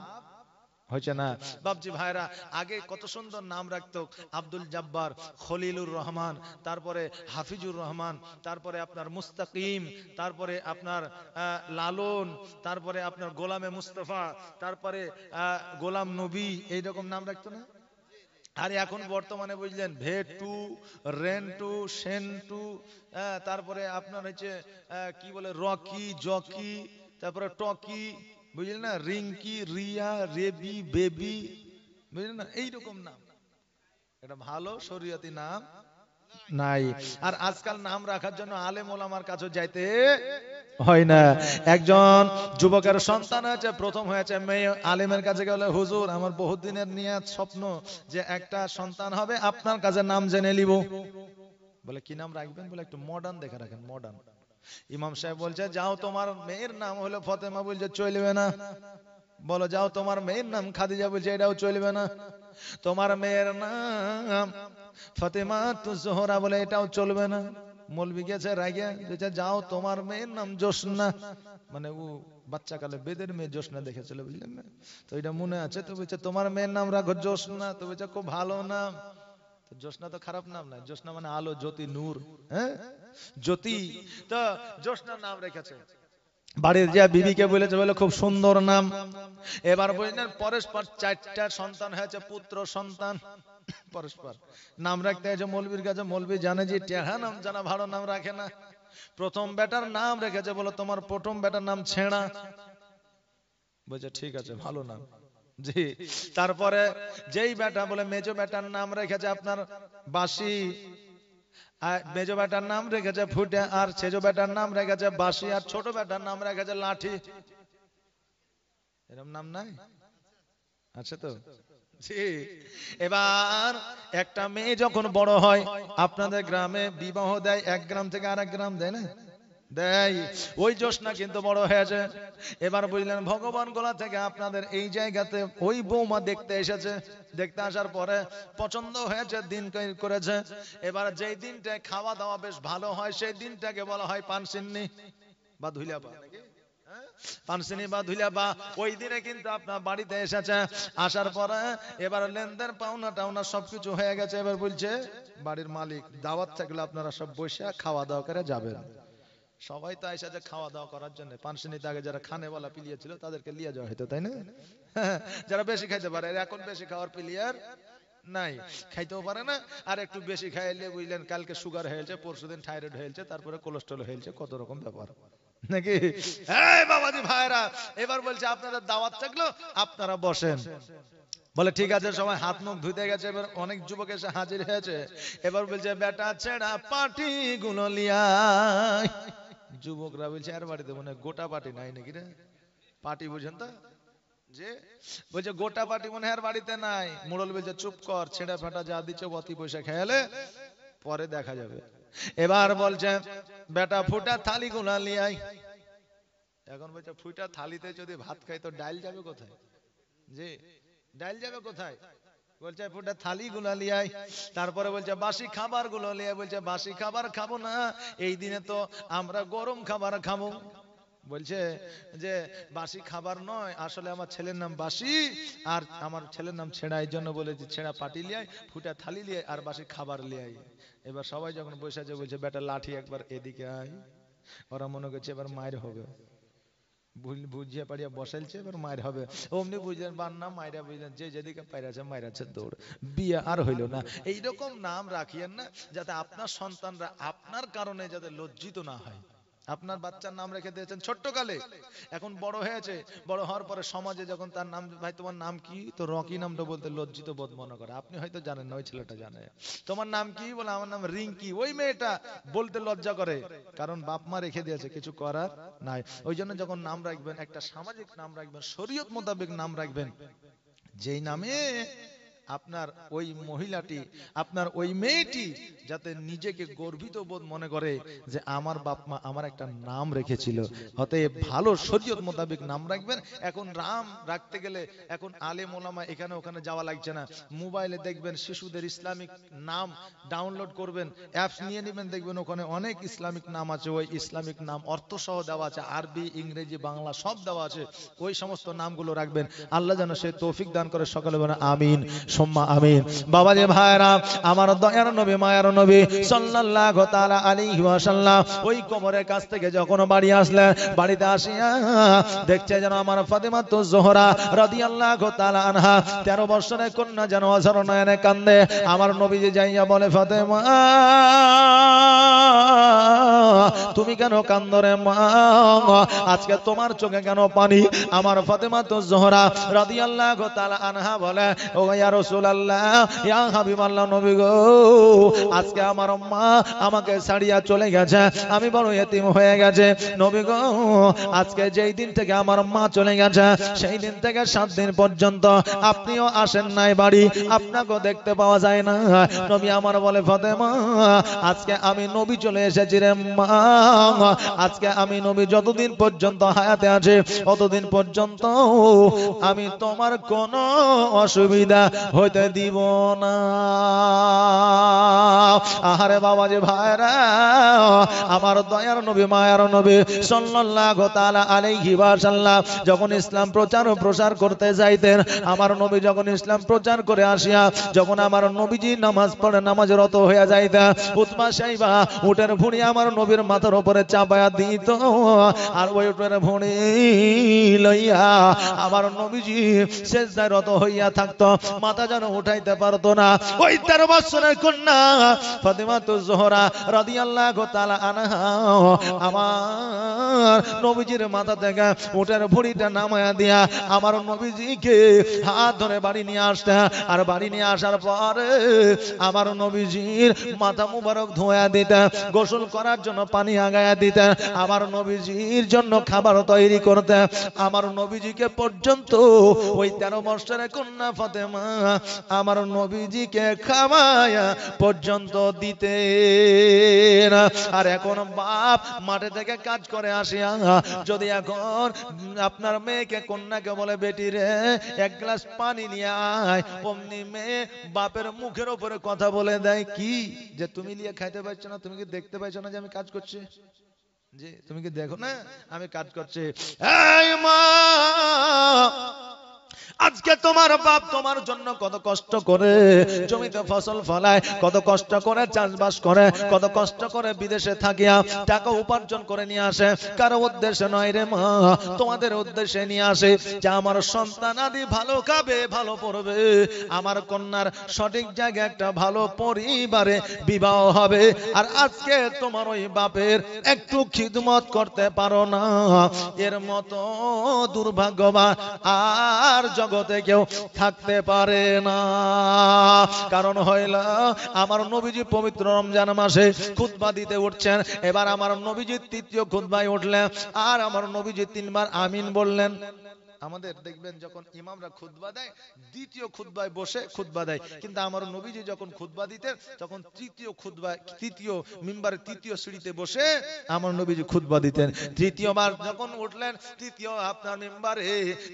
হচ্ছে না। বাপজি ভাইরা, আগে কত সুন্দর নাম রাখতো, আব্দুল জব্বার, খলিলুর রহমান, তারপরে হাফিজুর রহমান, তারপরে আপনার মুস্তাকিম, তারপরে আপনার লালন, তারপরে আপনার গোলামে মুস্তফা, তারপরে গোলাম নবী, এইরকম নাম রাখতো না? আর এখন বর্তমানে বুঝলেন ভেটু, রেন্টু, সেন্টু, তারপরে আপনার হচ্ছে কি বলে রকি, জকি, তারপরে টকি, বুঝলেন না, রিঙ্কি, রিয়া, রেবি, বেবি, বুঝলেন না, এইরকম নাম। এটা ভালো শরীয়তি নাম নাই। আর আজকাল নাম রাখার জন্য আলেম ওলামার কাছে যাইতে হয় না। একজন যুবকের সন্তান হয়েছে, প্রথম হয়েছে মেয়ে, আলেমের কাছে গেলে হুজুর আমার বহুত দিনের নিয়ত স্বপ্ন যে একটা সন্তান হবে, আপনার কাছে নাম জেনে নিব। বলে কি নাম রাখবেন? বলে একটু মডার্ন দেখে রাখেন, মডার্ন। ইমাম সাহেব বলছে যাও তোমার মেয়ের নাম হলো ফাতেমা, বলছে চলবে না। বলো যাও তোমার মেয়ের নাম খাদিজা, বলছে এটাও চলবে না। তোমার মেয়ের নাম ফাতেমা তু জোহরা, বলে এটাও চলবে না। মৌলবি গেছে রাগে, বলছে যাও তোমার মেয়ের নাম জোসনা, মানে ও বাচ্চাকালে বেদের মেয়ে জোসনা দেখেছিল, বুঝলেন না? তো এটা মনে আছে। তো বলছে তোমার মেয়ের নাম রাখো জোসনা। তো বলছে খুব ভালো নাম। জোসনা তো খারাপ নাম না, জোসনা মানে আলো, জ্যোতি, নূর, হ্যাঁ জ্যোতি। তো জোসনার নাম রেখেছে। বাড়ির যা বিবিকে বলেছে, বলে খুব সুন্দর নাম। এবার বললেন পরস্পর 4টা সন্তান হয়েছে, পুত্র সন্তান। পরস্পর নাম রাখতে হয়েছে মৌলবীর কাছে। মৌলবী জানে যে টেহা নাম জানা ভালো নাম রাখে না। প্রথম বেটার নাম রেখেছে, বলো তোমার প্রথম বেটার নাম ছেঁড়া। বলছে ঠিক আছে, ভালো নাম। জি। তারপরে যেই বেটা, বলে মেজো বেটার নাম রেখেছে আপনার বাসি, মেজো বেটার নাম রেখেছে ফুটে, আর সেজো বেটার নাম রেখেছে বাসি, আর ছোট বেটার নাম রেখেছে লাঠি। এরকম নাম নাই? আছে তো। জি। এবার একটা মেয়ে যখন বড় হয়, আপনাদের গ্রামে বিবাহ দেয়, এক গ্রাম থেকে আরেক গ্রাম দেয় না? দেয়। ওই জোসনা কিন্তু বড় হয়েছে। এবার বুঝলেন ভগবান গোলা থেকে আপনাদের এই জায়গাতে ওই বৌমা দেখতে এসেছে। দেখতে আসার পরে পছন্দ হয়েছে, দিন করেছে। এবার যেই দিনটায় খাওয়া দাওয়া বেশ ভালো হয়, সেই দিনটাকে বলা হয় পানসিন্নি বা ধুইলাপা। পানসিনি বা ধুইলাপা। ওই দিনে কিন্তু আপনার বাড়িতে এসেছে। আসার পরে এবার লেনদেন পাওনা টাওনা সবকিছু হয়ে গেছে। এবার বলছে বাড়ির মালিক, দাওয়াত থাকলে আপনারা সব বসে খাওয়া দাওয়া করে যাবেন। সবাই তো এসেছে খাওয়া দাওয়া করার জন্য। পানসিনিতে আগে যারা খানেওয়ালা প্লেয়ার ছিল তাদেরকে নিয়ে যাওয়া হতো, তাই না? যারা বেশি খাইতে পারে, এখন বেশি খাওয়ার প্লেয়ার নাই, খাইতেও পারে না। আর একটু বেশি খাইলে বুঝলেন কালকে সুগার হয়েছে, পরশুদিন থাইরয়েড হয়েছে, তারপরে কোলেস্ট্রল হয়েছে, কত রকম ব্যাপার নাকি? এই বাবাজি ভাইরা, এবার বলছে আপনাদের দাওয়াত থাকলো, আপনারা বসেন। বলে ঠিক আছে, সবাই হাত মুখ ধুতে গেছে। এবার অনেক যুবক এসে হাজির হয়েছে। এবার বলছে বেটা ছেড়া পাটি গুলো লিয়াই। যুবকরা বলছে আর বাড়িতে মনে গোটা পাটি নাই নাকি রে? পাটি বুঝেন তো, যে বলছে গোটা পাটি মনে হয় আর বাড়িতে নাই। মুরল বলছে চুপ কর, ছেঁড়া ফাটা যা দিচ্ছে অতি পয়সা খেয়ালে পরে দেখা যাবে। এবার বলছে বেটা ফুটা থালি গুলা লিয়াই। এখন বলছে ফুটা থালিতে যদি ভাত খাই তো ডাল যাবে কোথায়? জি, ডাল যাবে কোথায়? বলছে ফুটা থালি গুলা লিয়াই। তারপরে বলছে বাসি খাবার গুলো লিয়াই। বলছে বাসি খাবার খাবো না, এই দিনে তো আমরা গরম খাবার খাবো। বলছে যে বাসি খাবার নয়, আসলে আমার ছেলের নাম বাসি আর আমার ছেলের নাম ছেঁড়া, এই জন্য বলেছি ছেঁড়া পাটি লিয়াই, ফুটা থালি লিয়াই আর বাসি খাবার লিয়াই। এবার সবাই যখন বসে আছে বলছে বেটা লাঠি একবার এদিকে আয়। ওরা মনে করছে এবার মায়ের হবে, বুঝিয়ে পারিয়া বসাইছে, এবার মায়ের হবে। অমনি বুঝলেন বান্না মায়েরা, বুঝলেন যে যেদিকে পাইরাছে মায়েরাছে দৌড়। বিয়ে আর হইল না। এইরকম নাম রাখিয়েন না যাতে আপনার সন্তানরা আপনার কারণে যাতে লজ্জিত না হয়। আপনার বাচ্চার নাম রেখে দিয়েছেন ছোট্টকালে, এখন বড় হয়েছে, বড় হওয়ার পরে সমাজে যখন তার নাম, ভাই তোমার নাম কি, তো রকি নামটা বলতে লজ্জিত বোধ মনে করে। আপনি হয়তো জানেন না, ওই ছেলেটা জানে। তোমার নাম কি, বলে আমার নাম রিঙ্কি। ওই মেয়েটা বলতে লজ্জা করে, কারণ বাপ মা রেখে দিয়েছে, কিছু করার নাই। ওই জন্য যখন নাম রাখবেন একটা সামাজিক নাম রাখবেন, শরীয়ত মোতাবেক নাম রাখবেন, যেই নামে আপনার ওই মহিলাটি, আপনার ওই মেয়েটি যাতে নিজেকে গর্বিত বোধ মনে করে যে আমার বাপ মা আমার একটা নাম রেখেছিল। অতএব ভালো শরীয়ত মোতাবেক নাম রাখবেন। এখন নাম রাখতে গেলে এখন আলেম ওলামা এখানে ওখানে যাওয়া লাগছে না। মোবাইলে দেখবেন শিশুদের ইসলামিক নাম ডাউনলোড করবেন, অ্যাপস নিয়ে নেবেন, দেখবেন ওখানে অনেক ইসলামিক নাম আছে। ওই ইসলামিক নাম অর্থ সহ দেওয়া আছে, আরবি ইংরেজি বাংলা সব দেওয়া আছে। ওই সমস্ত নামগুলো রাখবেন। আল্লাহ যেন সে তৌফিক দান করে। সকলে বলেন আমিন সুম্মা আমিন। বাবাজি ভাইরা, আমার দয়ার নবী মায়ার নবী সাল্লাল্লাহু তাআলা আলাইহি ওয়াসাল্লাম ওই কবরের কাছ থেকে যখন বাড়ি আসলেন, বাড়িতে আসিয়া দেখছে যেন আমার ফাতেমা তো জোহরা রাদিয়াল্লাহু তাআলা আনহা 13 বছরের কন্যা যেন অঝর নয়নে কান্দে। আমার নবীজি যাইয়া বলে ফাতেমা তুমি কেন কান্দো রে মা, আজকে তোমার চোখে কেন পানি? আমার ফাতেমা তো জোহরা রাদিয়াল্লাহু তাআলা আনহা বলে ও ইয়া রাসূলুল্লাহ, ইয়া হাবিবাল্লাহ, নবী গো, আজকে আমার মা আমাকে ছাড়িয়া চলে গেছে, আমি বড় এতিম হয়ে গেছে। নবী গো, আজকে যেই দিন থেকে আমার মা চলে গেছে সেই দিন থেকে 7 দিন পর্যন্ত আপনিও আসেন নাই বাড়ি, আপনাকেও দেখতে পাওয়া যায় না। নবী আমার বলে ফাতেমা আজকে আমি নবী চলে এসেছি রে মা, আজকে আমি নবী যতদিন পর্যন্ত হায়াতে আছে ততদিন পর্যন্ত আমি তোমার কোনো অসুবিধা হইতে দিব না। আহারে বাবা যে ভাইরা, আমার দয়ার নবী মায়ার নবী সাল্লাল্লাহু তাআলা আলাইহি ওয়াসাল্লাম যখন ইসলাম প্রচার ও প্রসার করতে যাইতেন, আমার নবী যখন ইসলাম প্রচার করে আসিয়া যখন আমার নবীজি নামাজ পড়ে নামাজে রত হয়ে যাইতেন, উতমা সাইবা উটের ভুঁড়ি আমার নবীর মাথার উপরে চাপায়া দিত, আর ওই উটের ভুঁড়ি লইয়া আমার নবীজি সেজদায় রত হইয়া থাকতো, মাথা যেন উঠাইতে পারতো না। ওই 13 বছরের কন্যা ফাতেমাতুজ জোহরা রাদিয়াল্লাহু তাআলা আনহা আমার নবীজির মাথা থেকে উটের ভুঁড়িটা নামায়া দিয়া আমার নবীজিকে হাত ধরে বাড়ি নিয়ে আসতে, আর বাড়ি নিয়ে আসার পরে আমার নবীজির মাথা মুবারক ধোয়া দিতে, গোসল করার জন্য পানি আগায়া দিতে, আমার নবীজির জন্য খাবার তৈরি করতে, আমার নবীজিকে পর্যন্ত ওই 13 বছরের কন্যা ফাতেমা আমার নবীজিকে খাওয়ায়া পর্যন্ত দিতে। আর এখন বাপ মাঠে থেকে কাজ করে আসিয়া যদি এখন আপনার মেয়েকে কন্যাকে বলে বেটি রে এক গ্লাস পানি নিয়ে আয়, অমনি মেয়ে বাপের মুখের উপরে কথা বলে দেয় কি যে তুমি নিয়ে খাইতে পারছো না, তুমি কি দেখতে পাইছো না যে আমি কাজ করছি, যে তুমি কি দেখো না আমি কাজ করছি। এই মা, আজকে তোমার বাপ তোমার জন্য কত কষ্ট করে জমিতে ফসল ফলায়, কত কষ্ট করে চাষবাস করে, কত কষ্ট করে বিদেশে থাকিয়া টাকা উপার্জন করে নিয়ে আসে, কারো উদ্দেশ্যে নয় রে মা, তোমাদের উদ্দেশ্যে নিয়ে আসে যে আমার সন্তান আদি ভালো খাবে, ভালো পড়বে, আমার কন্যার সঠিক জায়গায় একটা ভালো পরিবারে বিবাহ হবে। আর আজকে তোমার ওই বাপের একটু খিদমত করতে পারো না, এর মতো দুর্ভাগ্যবান আর জগতে কেউ থাকতে পারে না। কারণ হইল আমার নবীজি পবিত্র রমজান মাসে খুতবা দিতে উঠছেন, এবার আমার নবীজি তৃতীয় খুতবায় উঠলেন, আর আমার নবীজি 3 বার আমিন বললেন। আমাদের দেখবেন যখন ইমামরা খুতবা দেয় দ্বিতীয় খুতবায় বসে খুতবা দেয়, কিন্তু আমার নবীজি যখন খুতবা দিতেন তখন তৃতীয় মিম্বারের তৃতীয় সিঁড়িতে বসে আমার নবীজি খুতবা দিতেন। তৃতীয়বার যখন উঠলেন তৃতীয় আপনার মিম্বারে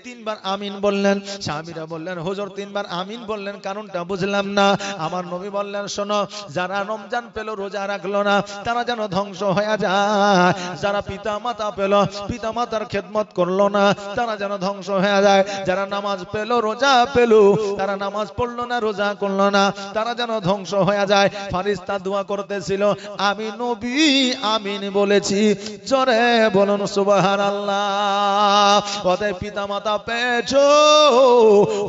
3 বার আমিন বললেন। সাহাবীরা বললেন হুজুর 3 বার আমিন বললেন কারণটা বুঝলাম না। আমার নবী বললেন শোনো, যারা রমজান পেল রোজা রাখলো না তারা যেন ধ্বংস হয়ে যায়, যারা পিতা মাতা পেল পিতা মাতার খেদমত করলো না তারা যেন ধ্বংস হয়ে যায়, যারা নামাজ পেল রোজা পেল তারা নামাজ পড়লো না রোজা করলো না তারা যেন ধ্বংস হয়ে যায়। ফারিস্তা দোয়া করতেছিল, আমি নবী আমিন বলেছি, জোরে বলুন সুবহানাল্লাহ। অতএব পিতামাতা পেয়েছো,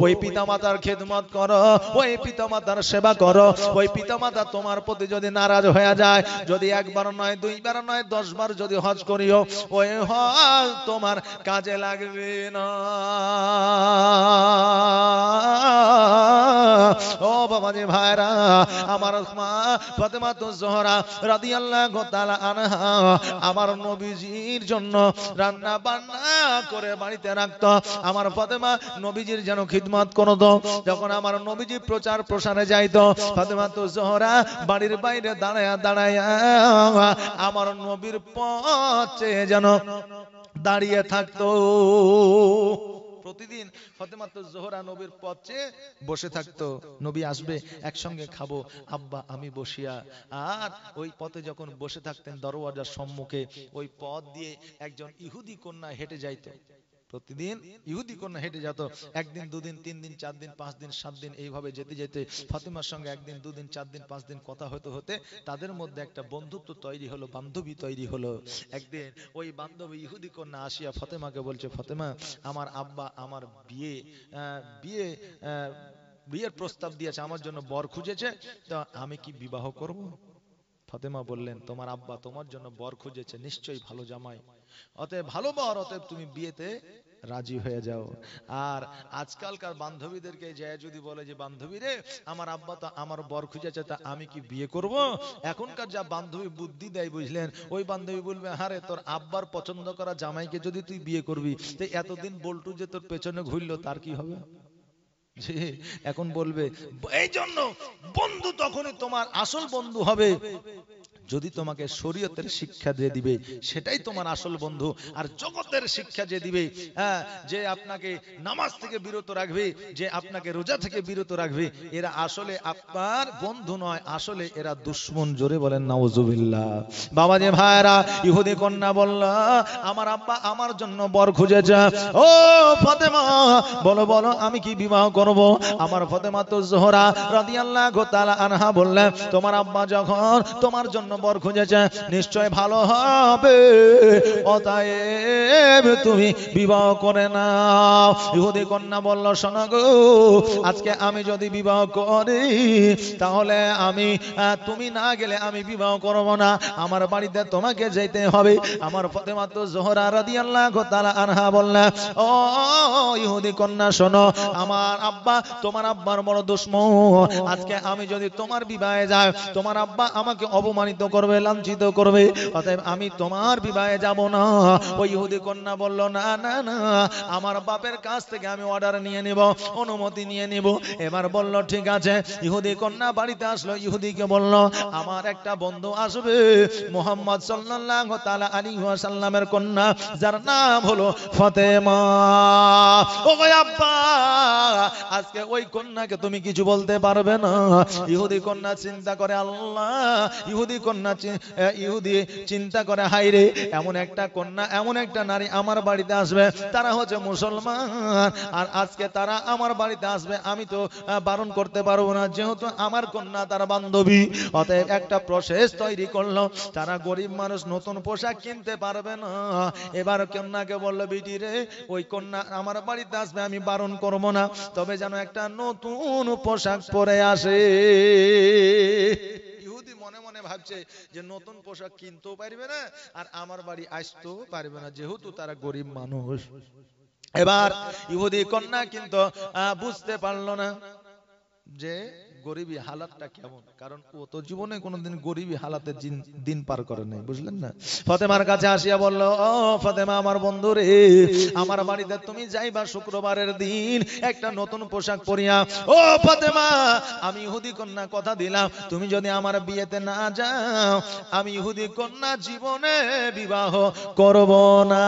ওই পিতামাতার খেদমত করো, ওই পিতামাতার সেবা করো। ওই পিতামাতা তোমার প্রতি যদি নারাজ হয়ে যায়, যদি 1 বার নয় 2 বার নয় 10 বার যদি হজ করিও, ওই হজ তোমার কাজে লাগবে না। ও বাবাজি ভাইরা, আমার মা ফাতেমাতুজ জোহরা রাদিয়াল্লাহু তাআলা আনহা আমার নবীজির জন্য রান্না বান্না করে বাড়িতে রাখতো। আমার ফাতেমা নবীজির যেন খিদমত করতো। যখন আমার নবীজি প্রচার প্রসারে যাইতো, ফাতেমাতুজ জোহরা বাড়ির বাইরে দাঁড়ায়া দাঁড়ায়া আমার নবীর পথে যেন দাঁড়িয়ে থাকতো। প্রতিদিন ফাতেমাতুজ জোহরা নবীর পথে বসে থাকতো, নবী আসবে একসঙ্গে খাবো, আব্বা আমি বসিয়া। আর ওই পথে যখন বসে থাকতেন দরওয়াজার সম্মুখে ওই পথ দিয়ে একজন ইহুদি কন্যা হেঁটে যাইতো। প্রতিদিন ইহুদি কন্যা হেঁটে যেত। 1 দিন 2 দিন 3 দিন 4 দিন 5 দিন 7 দিন এইভাবে যেতে যেতে ফাতেমার সঙ্গে 1 দিন 2 দিন 4 দিন 5 দিন কথা হতে হতে তাদের মধ্যে একটা বন্ধুত্ব তৈরি হলো, বান্ধবী তৈরি হলো। একদিন ওই বান্ধবী ইহুদি কন্যা আসিয়া ফাতেমাকে বলছে, ফাতেমা আমার আব্বা আমার বিয়ের প্রস্তাব দিয়েছে, আমার জন্য বর খুঁজেছে, তো আমি কি বিবাহ করব? ফাতেমা বললেন, তোমার আব্বা তোমার জন্য বর খুঁজেছে, নিশ্চয়ই ভালো জামাই, অতএব ভালো বর, অতএব তুমি বিয়েতে রাজি হয়ে যাও। আর আজকালকার বান্ধবীদেরকে যে যদি বলে যে বান্ধবী রে আমার আব্বা তো আমার বর খুঁজেছে, তা আমি কি বিয়ে করব? এখনকার যা বান্ধবী বুদ্ধি দেয় বুঝলেন, ওই বান্ধবী বলবে আরে তোর আব্বার পছন্দ করা জামাইকে যদি তুই বিয়ে করবি, তো এতদিন বল্টু যে তোর পেছনে ঘুরলো তার কি হবে? এখন বলবে এই জন্য বন্ধু তখনই তোমার আসল বন্ধু হবে যদি তোমাকে শরীয়তের শিক্ষা দিয়ে দিবে সেটাই তোমার আসল বন্ধু। আর জগতের শিক্ষা যে দিবে, হ্যাঁ, যে আপনাকে নামাজ থেকে বিরত রাখবে, যে আপনাকে রোজা থেকে বিরত রাখবে, এরা আসলে আপনার বন্ধু নয়, আসলে এরা দুশমন। জোরে বলেন নাউজুবিল্লাহ। বাবা যে ভাইরা, ইহুদি কন্যা বলল, আমার আব্বা আমার জন্য বর খুঁজেছে। ও ফাতেমা, বলো বলো আমি কি বিবাহ করব? আমার ফাতেমা তো জোহরা রাদিয়াল্লাহু তাআলা আনহা বললেন, তোমার আব্বা যখন তোমার জন্য বর খুঁজেছে নিশ্চয় ভালো হবে, অতএব তুমি বিবাহ করে নাও। ইহুদি কন্যা বলল, শোনো গো, আজকে আমি যদি বিবাহ করি তাহলে আমি তুমি না গেলে আমি বিবাহ করব না, আমার বাড়িতে তোমাকে যেতে হবে। আমার ফাতেমা তো জোহরা রাদিয়াল্লাহু তাআলা আনহা বললেন, ও ইহুদি কন্যা শোনো, আমার আব্বা তোমার আব্বার বড় দুশমন। আজকে আমি যদি তোমার বিবাহে যাই, তোমার আব্বা আমাকে অপমানিত করবে, লাঞ্ছিত করবে, অতএব আমি তোমার বিবাহে যাব না। ওই ইহুদি কন্যা বলল, না না না, আমার বাপের কাছ থেকে আমি অর্ডার নিয়ে নিব, অনুমতি নিয়ে নিব। এবার বলল ঠিক আছে। ইহুদি কন্যা বাড়িতে আসলো, ইহুদিকে বলল, আমার একটা বন্ধু আসবে, মুহাম্মদ সাল্লাল্লাহু তাআলা আলাইহি ওয়াসাল্লামের কন্যা, যার নাম হলো ফাতেমা। ও গো আব্বা, আজকে ওই কন্যাকে তুমি কিছু বলতে পারবে না। ইহুদি কন্যা চিন্তা করে, আল্লাহ, ইহুদি চিন্তা করে, হায় রে, এমন একটা কন্যা, এমন একটা নারী আমার বাড়িতে আসবে, তারা হচ্ছে মুসলমান, আর আজকে তারা আমার বাড়িতে আসবে, আমি তো বারণ করতে পারবো না, যেহেতু আমার কন্যা তার বান্ধবী। অতএব একটা প্রসেস তৈরি করলো, তারা গরিব মানুষ, নতুন পোশাক কিনতে পারবে না। এবার কন্যাকে বললো, বিটি রে, ওই কন্যা আমার বাড়িতে আসবে, আমি বারণ করবো না, তবে যেন একটা নতুন পোশাক পরে আসে। ইহুদি মনে মনে ভাবছে যে নতুন পোশাক কিনতেও পারবে না আর আমার বাড়ি আসতেও পারবে না, যেহেতু তারা গরিব মানুষ। এবার ইহুদি কন্যা কিন্তু বুঝতে পারলো না যে গরিবী হালাতটা কেমন, কারণ ও তো জীবনে কোনোদিন গরিবী হালাতে দিন পার করে নাই, বুঝলেন না। ফাতেমার কাছে আসিয়া বলল, ও ফাতেমা, আমার বন্ধু রে, আমার বাড়িতে তুমি যাইবা শুক্রবারের দিন একটা নতুন পোশাক পরিয়া। ও ফাতেমা, আমি ইহুদি কন্যা কথা দিলাম, তুমি যদি আমার বিয়েতে না যাও, আমি ইহুদি কন্যা জীবনে বিবাহ করব না।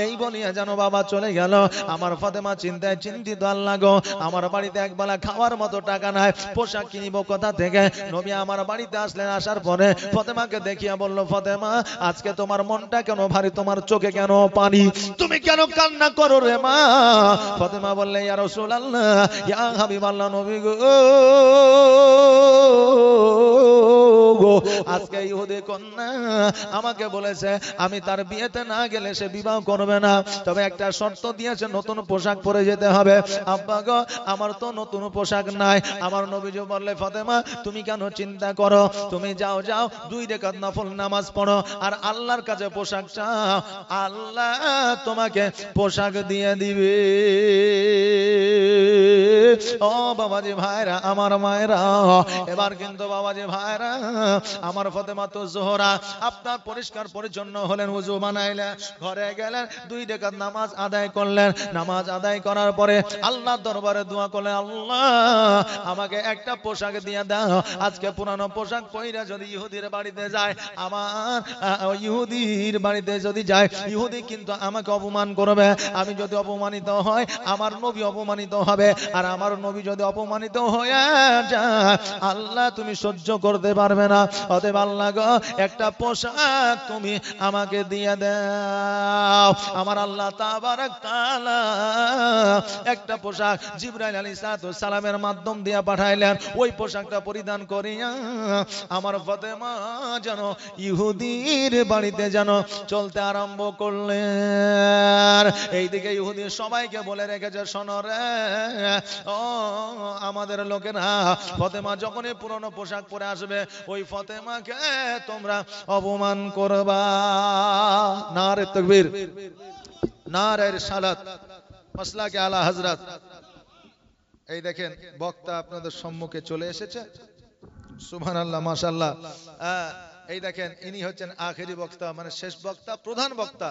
এই বলিয়া যেন বাবা চলে গেল। আমার ফাতেমা চিন্তায় চিন্তিত, আল্লাহ গো, আমার বাড়িতে একবেলা খাওয়ার মতো টাকা নাই, পোশাক কিনিব কোথা থেকে? নবী আমার বাড়িতে আসলেন, আসার পরে ফাতেমাকে দেখিয়া বলল, ফাতেমা, আজকে তোমার মনটা কেন ভারী, তোমার চোখে কেন পানি, তুমি কেন কান্না করো রে মা? ফাতেমা বললে, ইয়া রাসূলুল্লাহ, ইয়া হাবিবাল্লাহ, নবী গো, আজকে ইহুদি কন্যা আমাকে বলেছে আমি তার বিয়েতে না গেলে সে বিবাহ করবে না, তবে একটা শর্ত দিয়েছে, নতুন পোশাক পরে যেতে হবে। আব্বা গো, আমার তো নতুন পোশাক নাই। আমার নবীজি বললে, ফাতেমা, তুমি কেন চিন্তা করো, তুমি যাও যাও 2 রাকাত নফল নামাজ পড়ো আর আল্লাহর কাছে পোশাক চাও, আল্লাহ তোমাকে পোশাক দিয়ে দিবে। ও বাবাজি ভাইরা, আমার মায়েরা, এবার কিন্তু বাবাজি ভাইরা, আমার ফাতেমা তো জোহরা আপনার পরিষ্কার পরিচ্ছন্ন হলেন, ওযু বানাইলেন, ঘরে গেলেন, 2 রাকাত নামাজ আদায় করলেন। নামাজ আদায় করার পরে আল্লাহর দরবারে দোয়া করলেন, আল্লাহ, আমাকে একটা পোশাক দিয়ে দাও। আজকে পুরানো পোশাক পরে যদি ইহুদির বাড়িতে যায়, আমার ইহুদির বাড়িতে যদি যায়, ইহুদি কিন্তু আমাকে অপমান করবে। আমি যদি অপমানিত হয়, আমার নবী অপমানিত হবে, আর আমার নবী যদি অপমানিত হয়ে যায়, আল্লাহ তুমি সহ্য করতে পারবে না। অতএব আল্লাহ গো, একটা পোশাক তুমি আমাকে দিয়ে দাও। আমার আল্লাহ তাবারক তাআলা একটা পোশাক জিবরাইল আলাইহিস সালামের মাধ্যম দিয়ে পাঠাইলেন। ওই পোশাকটা পরিধান করিয়া আমার ফাতেমা যেন ইহুদির বাড়িতে যেন চলতে আরম্ভ করলেন। এইদিকে ইহুদি সবাইকে বলে রেখেছে, শোনো রে, ও আমাদের লোকেরা, ফাতেমা যখনই পুরনো পোশাক পরে আসবে, ওই ফাতেমাকে তোমরা অপমান করবা। নারে তাকবীর, নারে রিসালাত, মাসলাকে আলা হযরত। এই দেখেন বক্তা আপনাদের সম্মুখে চলে এসেছে, সুবহানাল্লাহ, মাশাআল্লাহ। এই দেখেন ইনি হচ্ছেন আখেরি বক্তা, মানে শেষ বক্তা, প্রধান বক্তা।